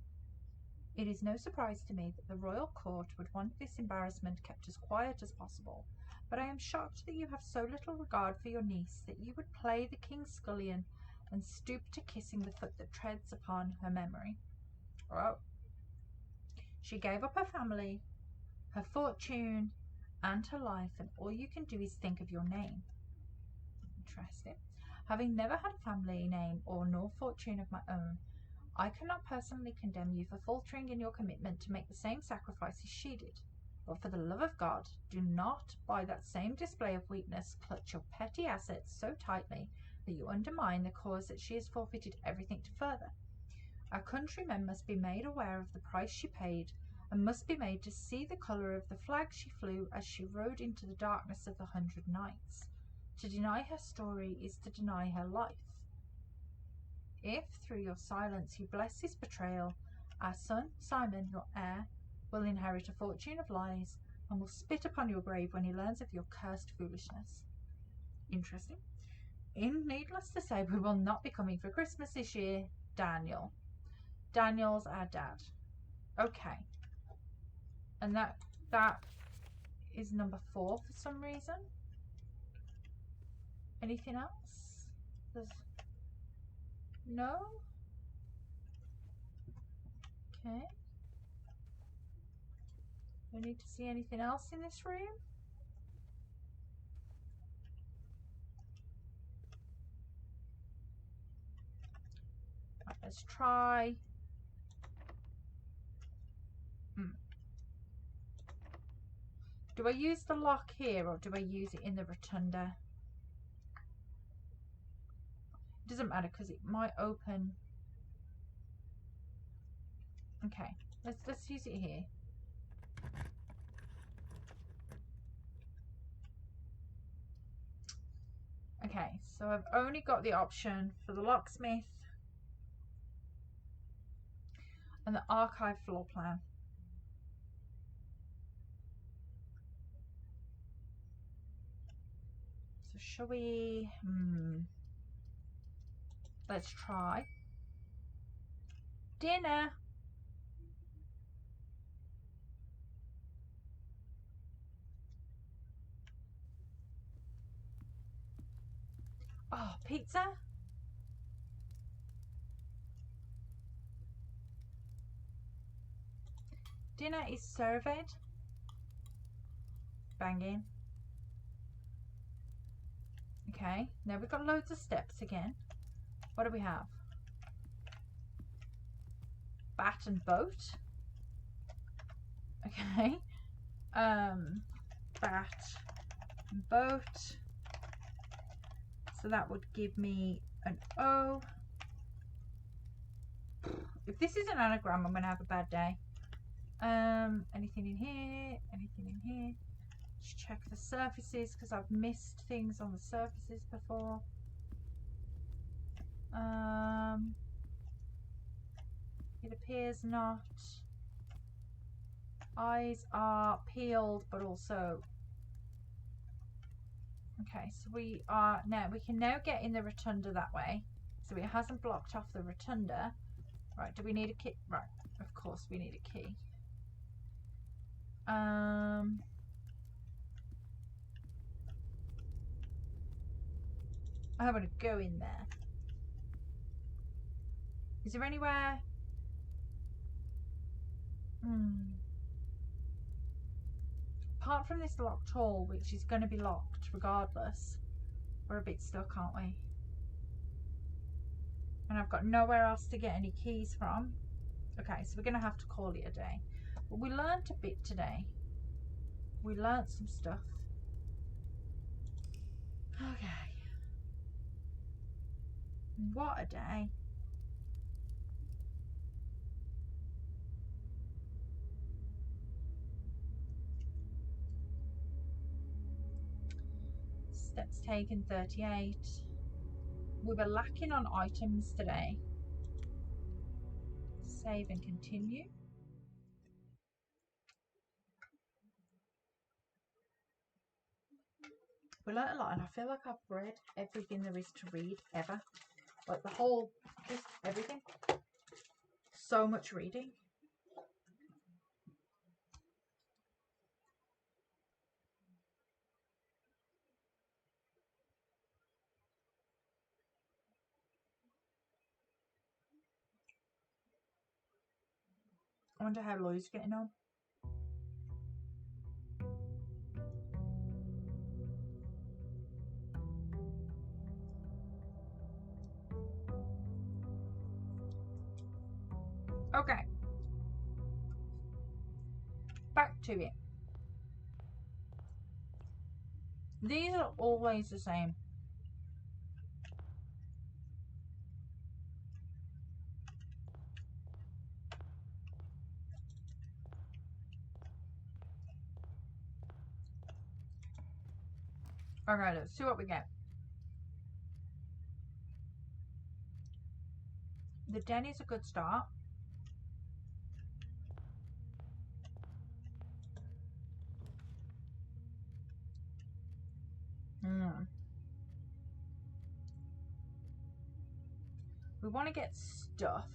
It is no surprise to me that the royal court would want this embarrassment kept as quiet as possible, but I am shocked that you have so little regard for your niece that you would play the king's scullion and stoop to kissing the foot that treads upon her memory. Oh. She gave up her family, her fortune, and her life, and all you can do is think of your name. Interesting. Having never had a family name or nor fortune of my own, I cannot personally condemn you for faltering in your commitment to make the same sacrifices she did. But for the love of God, do not, by that same display of weakness, clutch your petty assets so tightly that you undermine the cause that she has forfeited everything to further. Our countrymen must be made aware of the price she paid, and must be made to see the colour of the flag she flew as she rode into the darkness of the 100 Knights. To deny her story is to deny her life. If, through your silence, you bless his betrayal, our son, Simon, your heir, will inherit a fortune of lies, and will spit upon your grave when he learns of your cursed foolishness. Interesting. Needless to say, we will not be coming for Christmas this year. Daniel. Daniel's our dad. Okay. And that is number 4 for some reason. Anything else? No? Okay. Don't need to see anything else in this room. Right, let's try. Do I use the lock here or do I use it in the rotunda? It doesn't matter because it might open. Okay, let's use it here. Okay, so I've only got the option for the locksmith and the archive floor plan. So shall we? Let's try dinner. Oh, pizza. Dinner is served. Banging. Okay, now we've got loads of steps again. What do we have? Bat and boat. Okay. Bat and boat. So that would give me an O. If this is an anagram, I'm going to have a bad day. Anything in here? Anything in here? Let's check the surfaces because I've missed things on the surfaces before. It appears not. Eyes are peeled, but also. Okay, so we can now get in the rotunda that way. So it hasn't blocked off the rotunda. Right, do we need a key? Right, of course we need a key. How about to go in there? Is there anywhere? Apart from this locked hall, which is going to be locked regardless, we're a bit stuck, aren't we? And I've got nowhere else to get any keys from. Okay, so we're going to have to call it a day. But we learnt a bit today. We learnt some stuff. Okay. What a day. Steps taken 38. We were lacking on items today. Save and continue. We learnt a lot, and I feel like I've read everything there is to read ever. Like the whole, just everything. So much reading. I wonder how Lloyd's getting on. Okay. Back to it. These are always the same. Alright, let's see what we get. The den is a good start. We want to get stuff.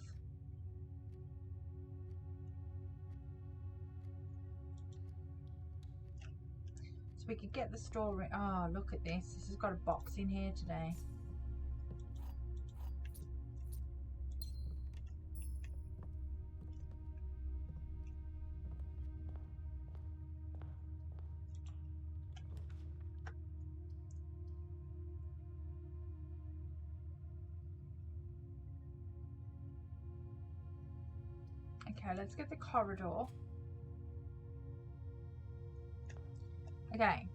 So we could get the storeroom. Oh, look at this. This has got a box in here today. Okay, let's get the corridor. Okay.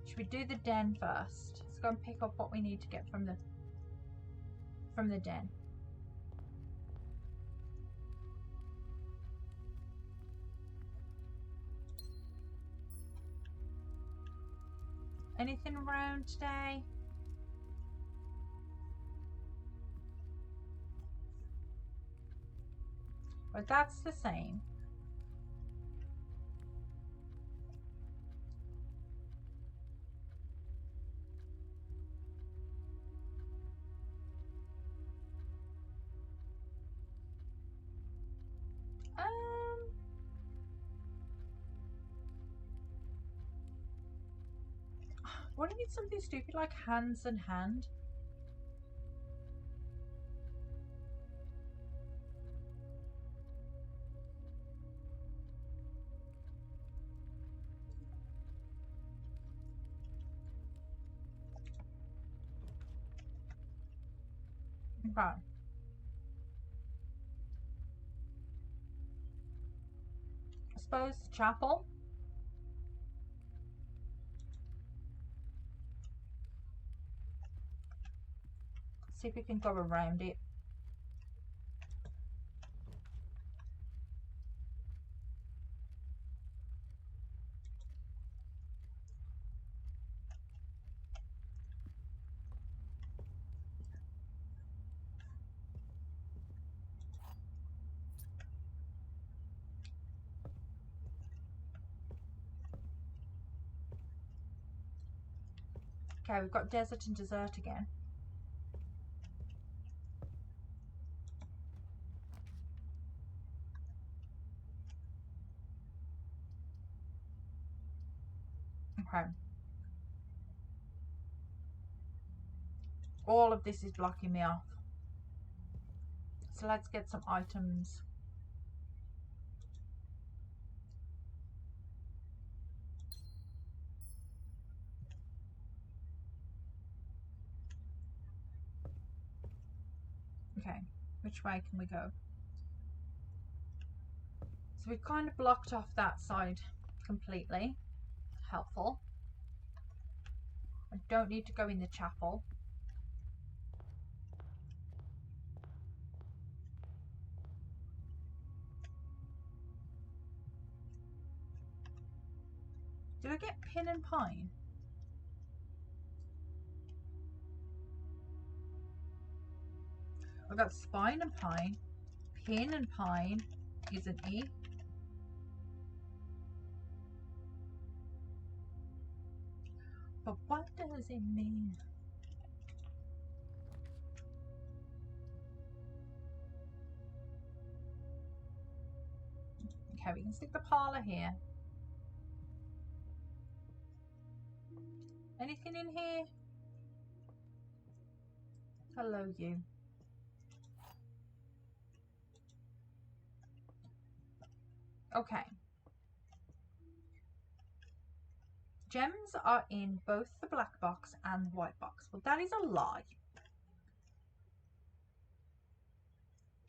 Should we do the den first? Let's go and pick up what we need to get from the den. Anything around today? Well, that's the same. What if it's something stupid like hands and hand? Okay. I suppose the chapel. See if we can go around it. Okay, we've got desert and dessert again. Okay. All of this is blocking me off. So let's get some items. Okay, which way can we go? So we've kind of blocked off that side completely. Helpful. I don't need to go in the chapel. Did I get pin and pine? I got spine and pine. Pin and pine is an E. But what does it mean? Okay, we can stick the parlor here. Anything in here? Hello, you. Okay. Gems are in both the black box and the white box. Well, that is a lie.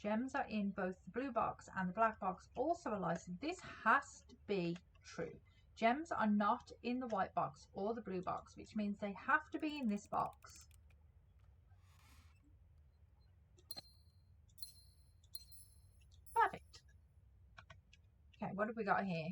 Gems are in both the blue box and the black box. Also a lie. So this has to be true. Gems are not in the white box or the blue box, which means they have to be in this box. Perfect. Okay, what have we got here?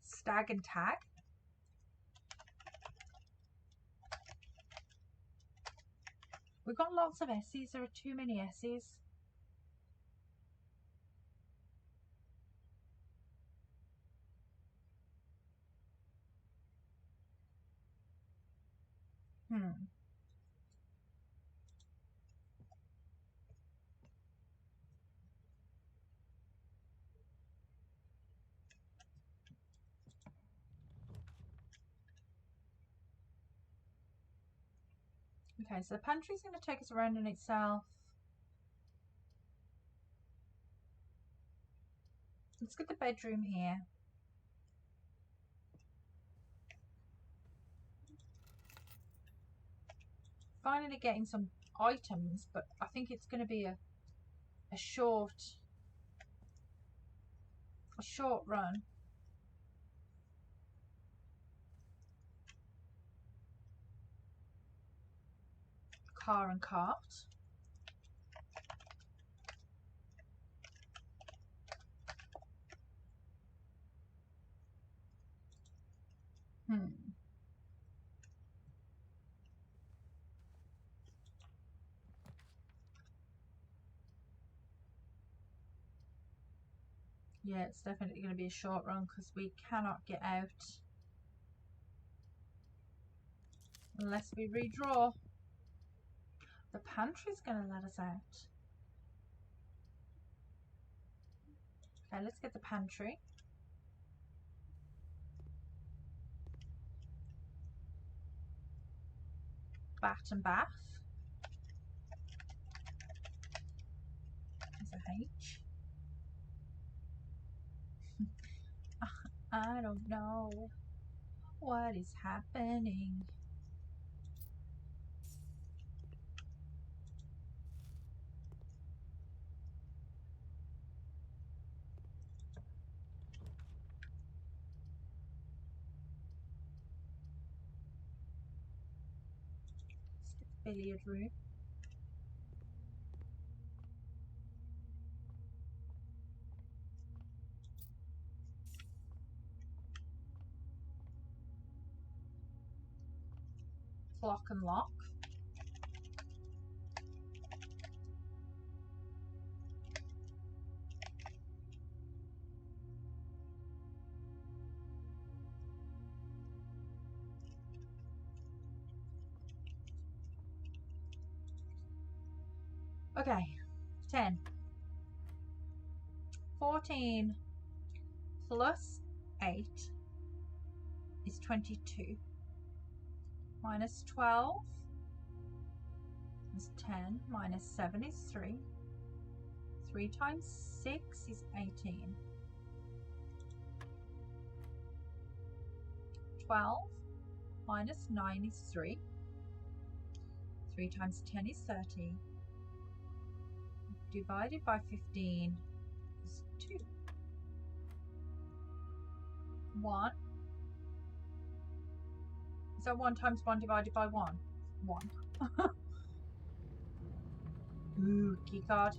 Stag and tag. We've got lots of S's. There are too many S's. Okay, so the pantry's going to take us around in itself. Let's get the bedroom here. Finally getting some items, but I think it's going to be a short run. Car and cart. Yeah, it's definitely going to be a short run because we cannot get out unless we redraw. The pantry's going to let us out. Okay, let's get the pantry. Bat and bath. There's a H. I don't know what is happening. Let's get the billiard room. Clock and lock. Okay, 10. 14 plus 8 is 22. Minus 12 is 10. Minus 7 is 3. 3 times 6 is 18. 12 minus 9 is 3. 3 times 10 is 30. Divided by 15 is 2. 1. Is that 1 times 1 divided by 1? 1. Ooh, key card.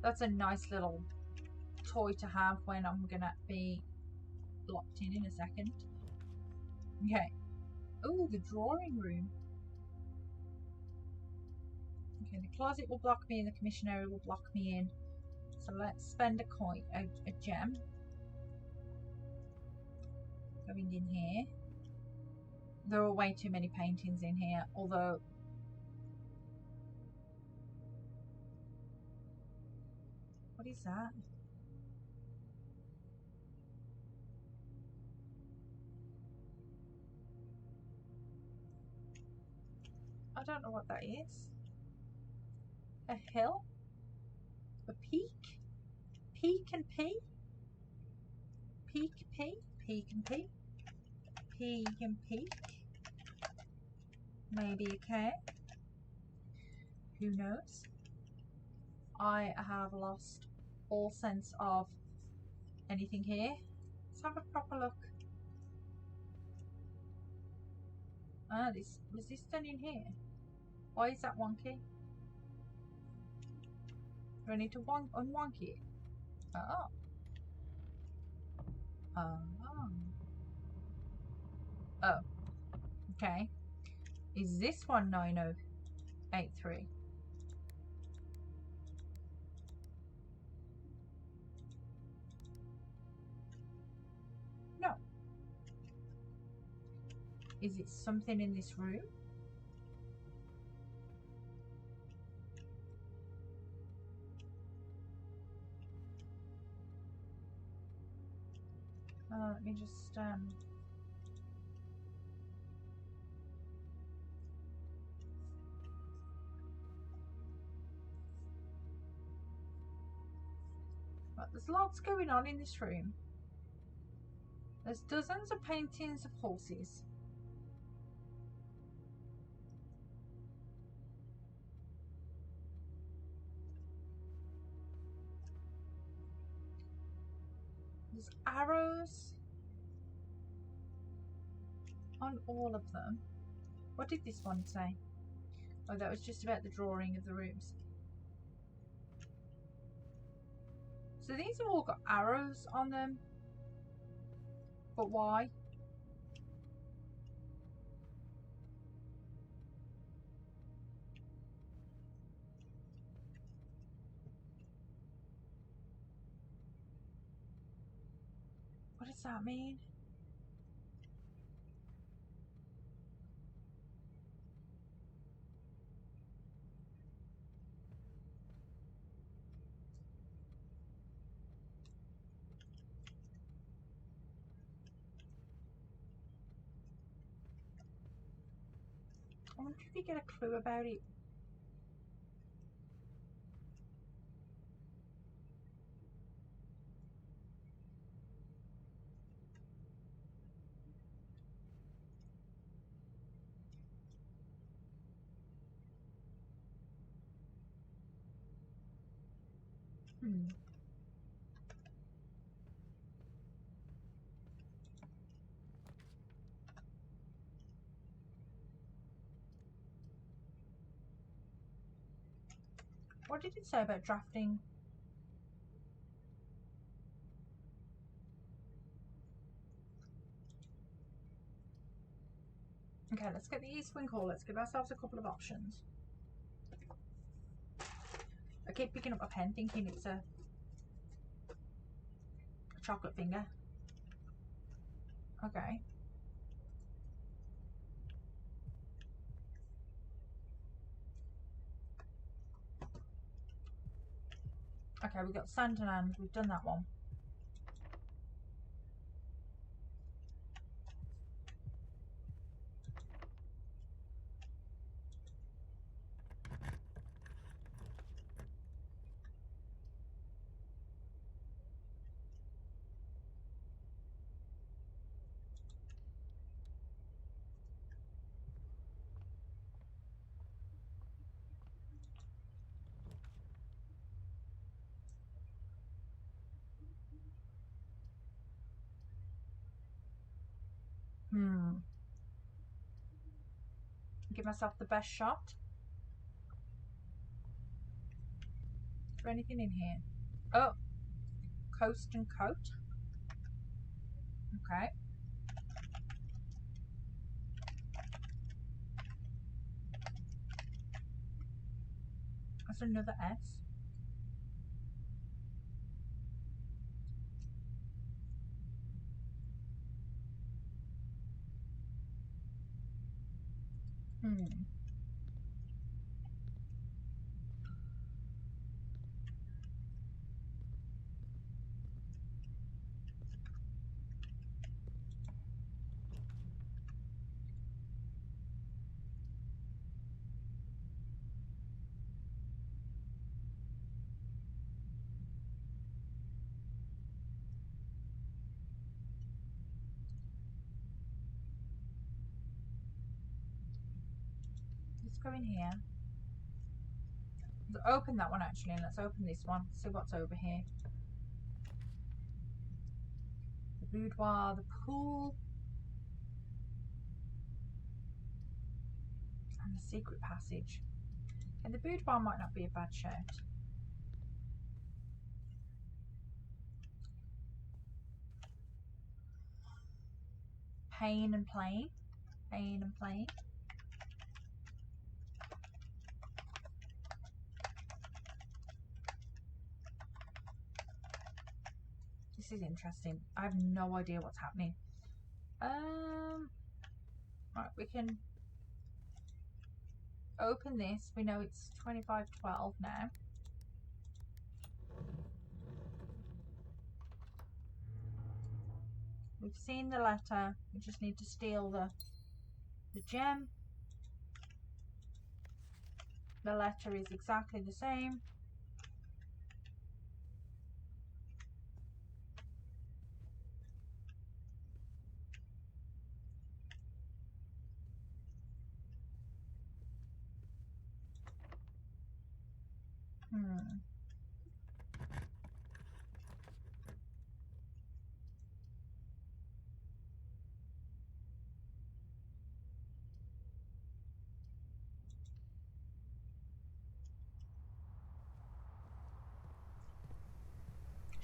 That's a nice little toy to have when I'm gonna be locked in a second. Okay. Oh, the drawing room. Okay, the closet will block me and the commission area will block me in. So let's spend a coin, a gem. Going in here. There are way too many paintings in here, although what is that? I don't know what that is. A hill? A peak? can peek. P can peek. Maybe a K. Who knows? I have lost all sense of anything here. Let's have a proper look. Ah, was this done in here? Why is that wonky? Do I need to unwonky it? Oh. Oh. Okay. Is this one 9083? No. Is it something in this room? Let me just Right, there's lots going on in this room. There's dozens of paintings of horses. There's arrows on all of them. What did this one say? Oh, that was just about the drawing of the rooms. So these have all got arrows on them. But why? What does that mean? I wonder if you get a clue about it. What did it say about drafting? Okay, let's get the East Wing Hall. Let's give ourselves a couple of options. I keep picking up a pen thinking it's a chocolate finger. Okay. Okay, we've got Santanan. We've done that one. Give myself the best shot. Is there anything in here? Oh, coast and coat. Okay. That's another S. go in here. Let's open that one actually, and let's open this one. See what's over here. The boudoir, the pool, and the secret passage. And the boudoir might not be a bad shout. Pain and plain. Pain and plain. This is interesting. I have no idea what's happening. Right, we can open this. We know it's 2512 now. We've seen the letter. We just need to steal the gem. The letter is exactly the same.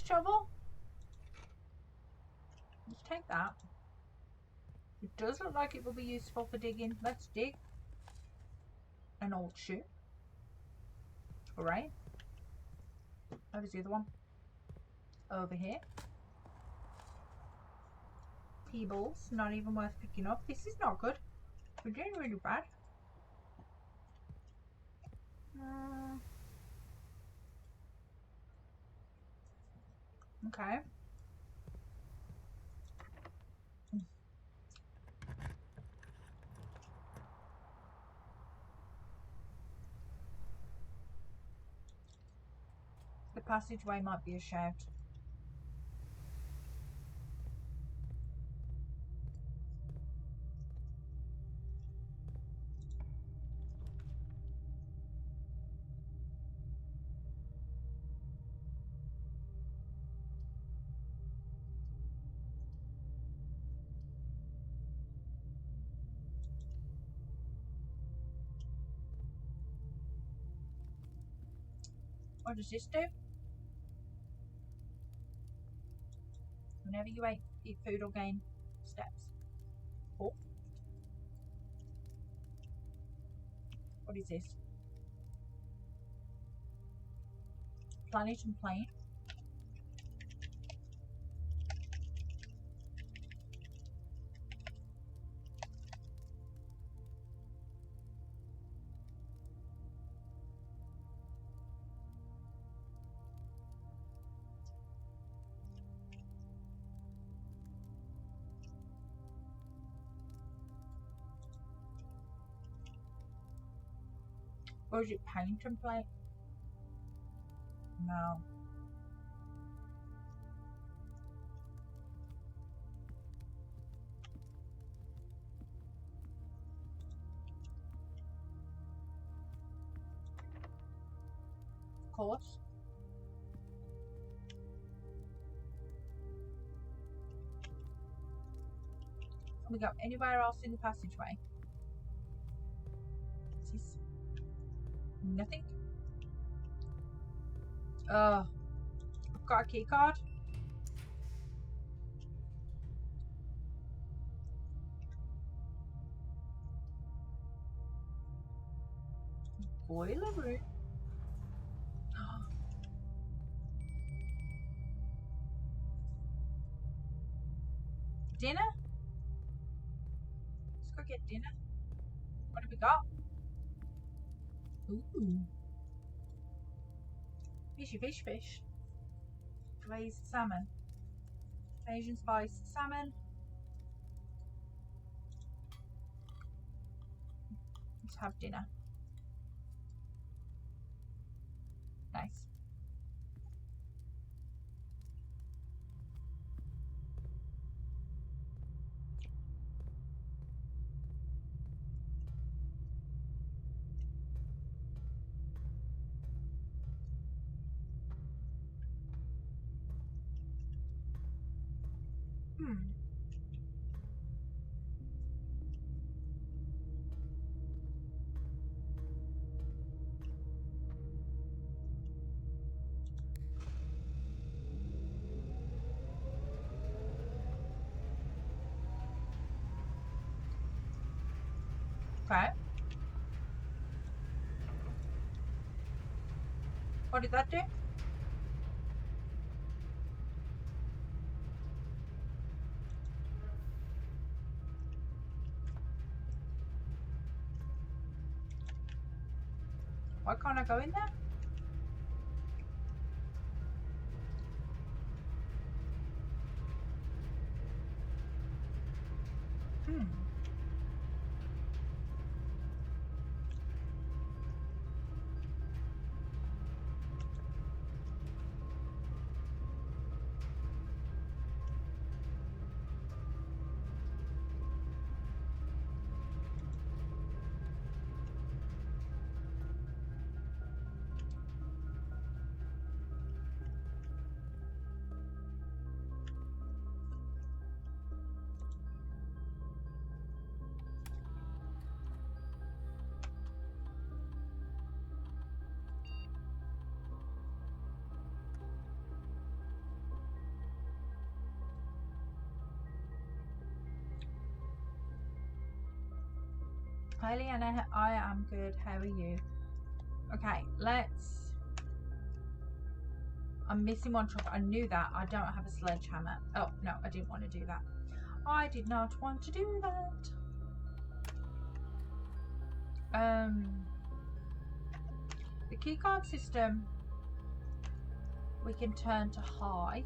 Shovel. Let's take that. It does look like it will be useful for digging. Let's dig. An old shoe. Alright. Where's the other one? Over here. Peebles. Not even worth picking up. This is not good. We're doing really bad. Okay. The passageway might be a shout. What does this do? Whenever you eat food or gain steps. Oh. What is this? Planet and plane. Or is it paint and plate? No. Of course. Can we go anywhere else in the passageway? Is this nothing? I've got a key card. Boiler room. Dinner? Let's go get dinner. What have we got? Ooh. Fishy fish fish. Glazed salmon. Asian spiced salmon. Let's have dinner. Nice. Hmm. Okay. What did that do? Why can't I go in there? Hmm. Hi Leanna, I am good. How are you? Okay, let's. I'm missing one truck. I knew that. I don't have a sledgehammer. Oh no, I didn't want to do that. I did not want to do that. The keycard system we can turn to high.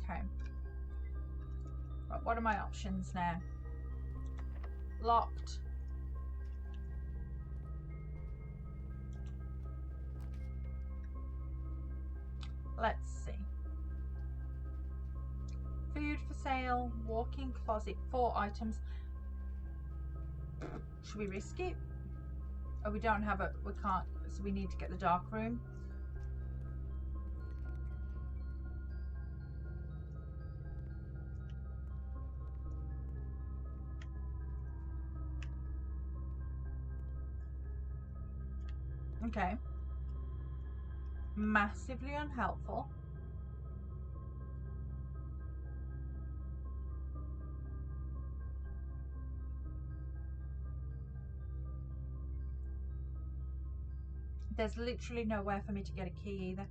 Okay. Right, what are my options now? Locked. Let's see. Food for sale, walk-in closet, 4 items. Should we risk it? Oh, we don't have we can't, so we need to get the dark room. Okay. Massively unhelpful. There's literally nowhere for me to get a key either.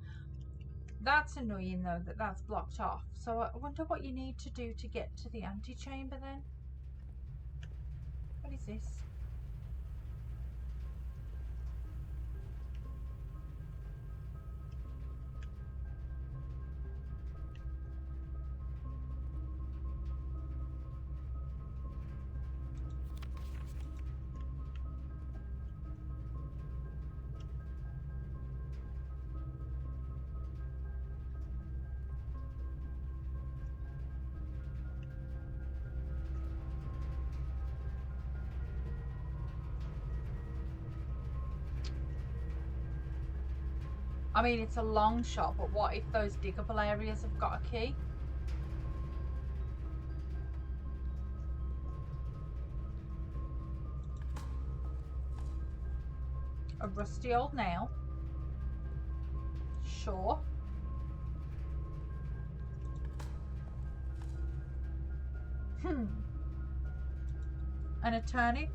That's annoying though, that's blocked off. So I wonder what you need to do to get to the antechamber then. What is this? I mean, it's a long shot, but what if those diggable areas have got a key? A rusty old nail. Sure. And a turnip.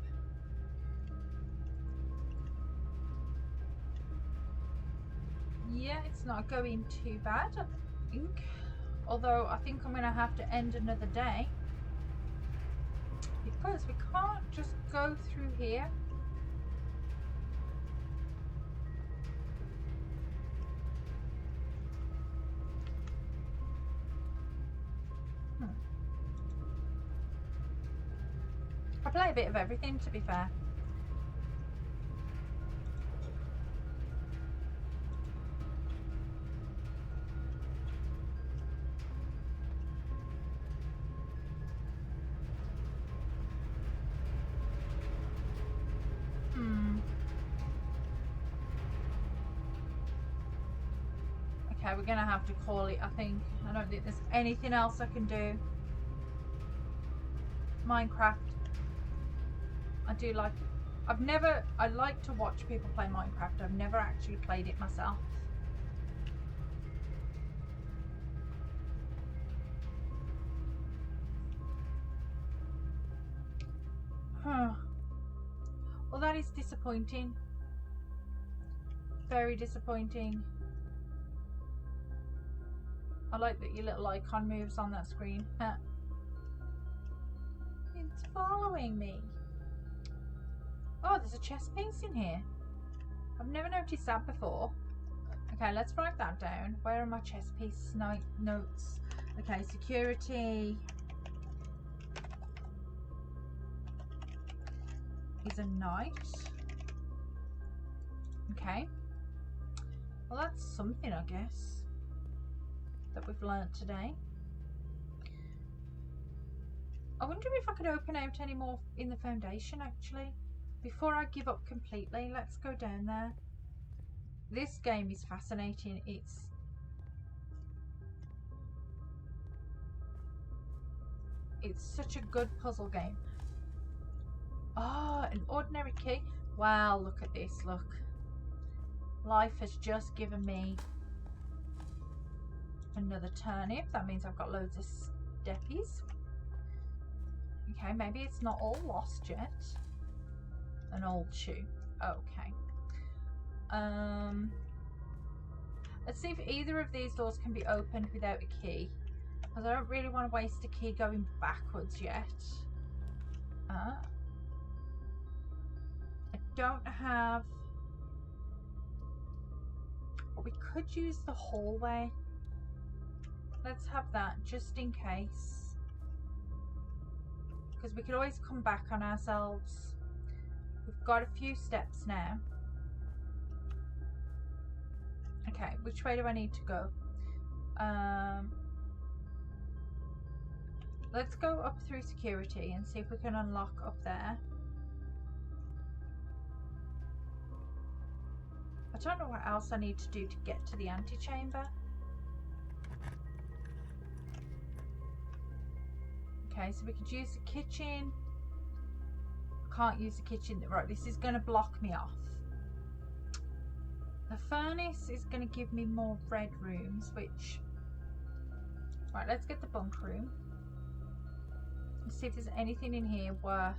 Yeah, it's not going too bad, I think. Although I think I'm going to have to end another day. Because we can't just go through here. I play a bit of everything, to be fair. Okay, we're gonna have to call it, I think. I don't think there's anything else I can do. Minecraft. I do like it. I like to watch people play Minecraft. I've never actually played it myself. Huh. Well, that is disappointing. Very disappointing. I like that your little icon moves on that screen. It's following me. Oh, there's a chest piece in here. I've never noticed that before. Okay, let's write that down. Where are my chest piece notes? Okay, security is a knight. Okay. Well, that's something, I guess, that we've learnt today. I wonder if I could open out any more in the foundation, actually. Before I give up completely, let's go down there. This game is fascinating. It's such a good puzzle game. Oh, an ordinary key. Wow, look at this, look. Life has just given me another turnip. That means I've got loads of steppies. Okay, maybe it's not all lost yet. An old shoe. Okay. Let's see if either of these doors can be opened without a key. Because I don't really want to waste a key going backwards yet. I don't have... But we could use the hallway. Let's have that just in case. Because we could always come back on ourselves. We've got a few steps now. Okay, which way do I need to go? Let's go up through security and see if we can unlock up there. I don't know what else I need to do to get to the antechamber. Okay, so we could use the kitchen. Can't use the kitchen. Right, this is going to block me off. The furnace is going to give me more red rooms, which... Right, let's get the bunk room. Let's see if there's anything in here worth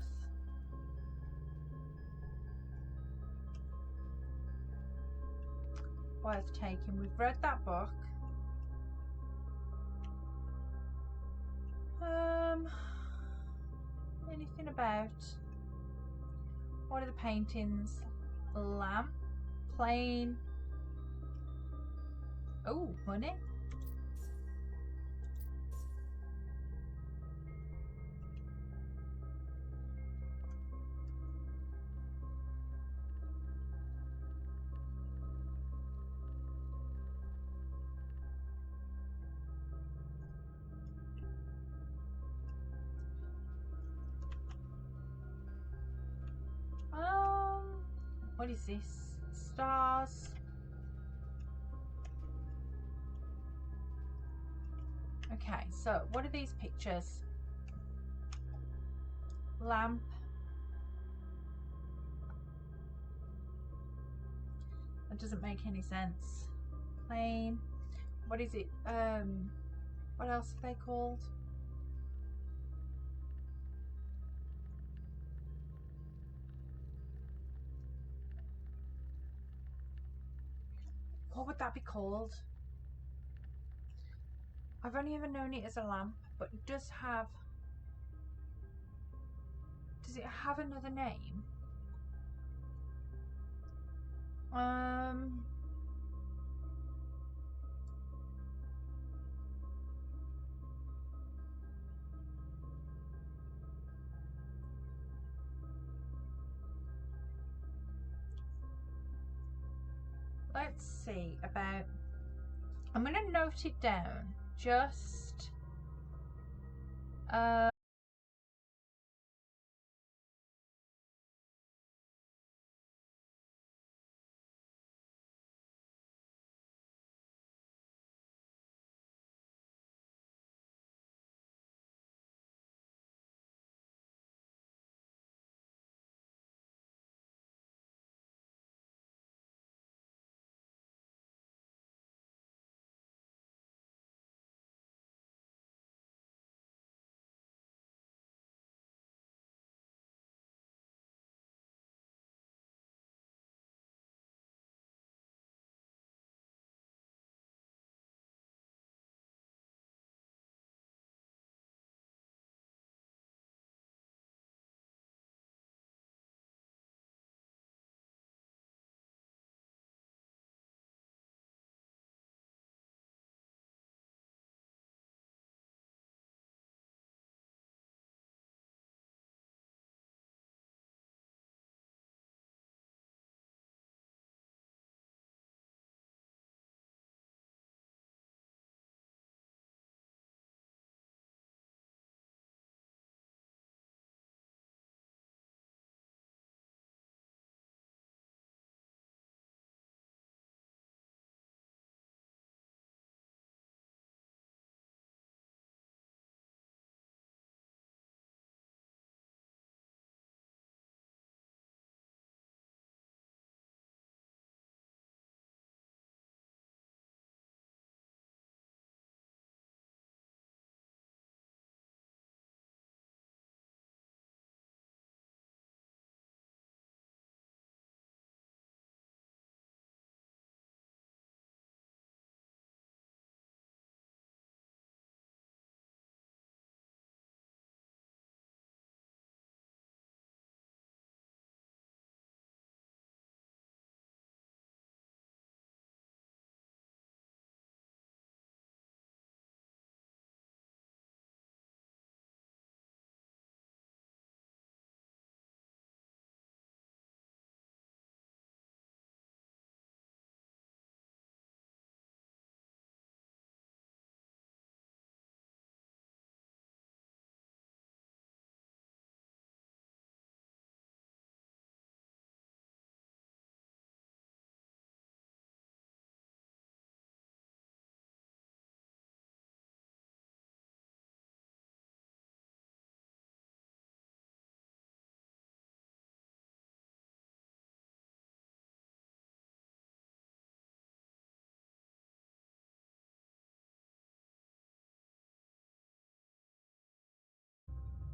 taking. We've read that book. Anything about... What are the paintings? Lamp. Plain. Oh, money. What is this? Stars. Okay, so what are these pictures? Lamp. That doesn't make any sense. Plain. What is it? What else are they called? What would that be called? I've only ever known it as a lamp, but it does have... Does it have another name? Let's see about... I'm going to note it down. Just...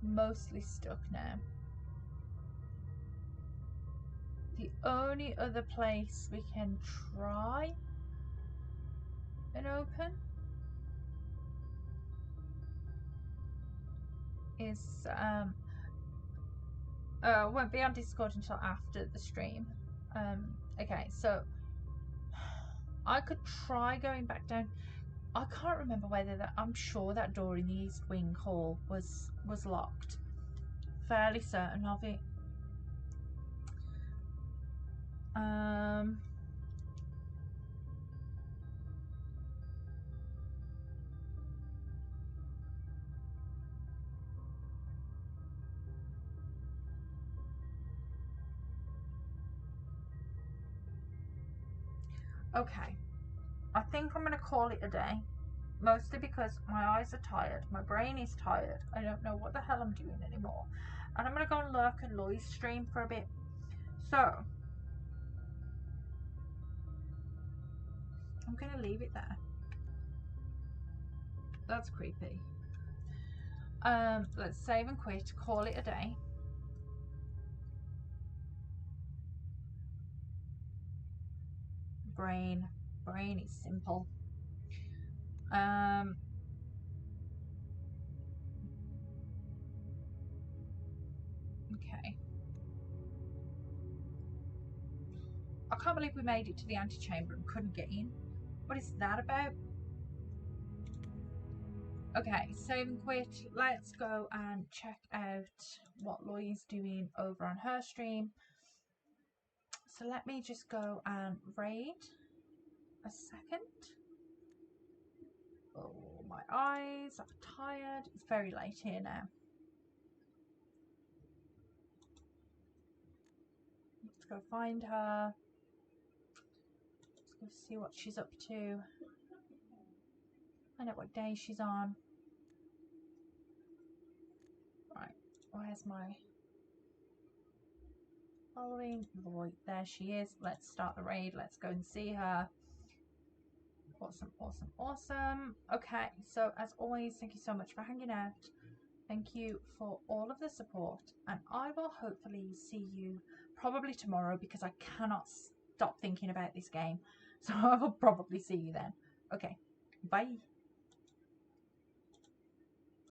mostly stuck now. The only other place we can try and open is won't be on Discord until after the stream. Okay, so I could try going back down. I can't remember whether that. I'm sure that door in the East Wing hall was locked. Fairly certain of it. Okay, I think I'm going to call it a day. Mostly because my eyes are tired, my brain is tired, I don't know what the hell I'm doing anymore. And I'm going to go and lurk at Loy's stream for a bit. So, I'm going to leave it there. That's creepy. Let's save and quit, call it a day. Brain is simple. Okay. I can't believe we made it to the antechamber and couldn't get in. What is that about? Okay, save and quit. Let's go and check out what Loy's doing over on her stream. So let me just go and raid a second. Oh, my eyes are tired. It's very late here now. Let's go find her. Let's go see what she's up to. Find out what day she's on. Right, where's my following? Right, there she is. Let's start the raid. Let's go and see her. Awesome, awesome, awesome. Okay, so as always, thank you so much for hanging out. Thank you for all of the support, and I will hopefully see you probably tomorrow because I cannot stop thinking about this game. So I will probably see you then. Okay, bye.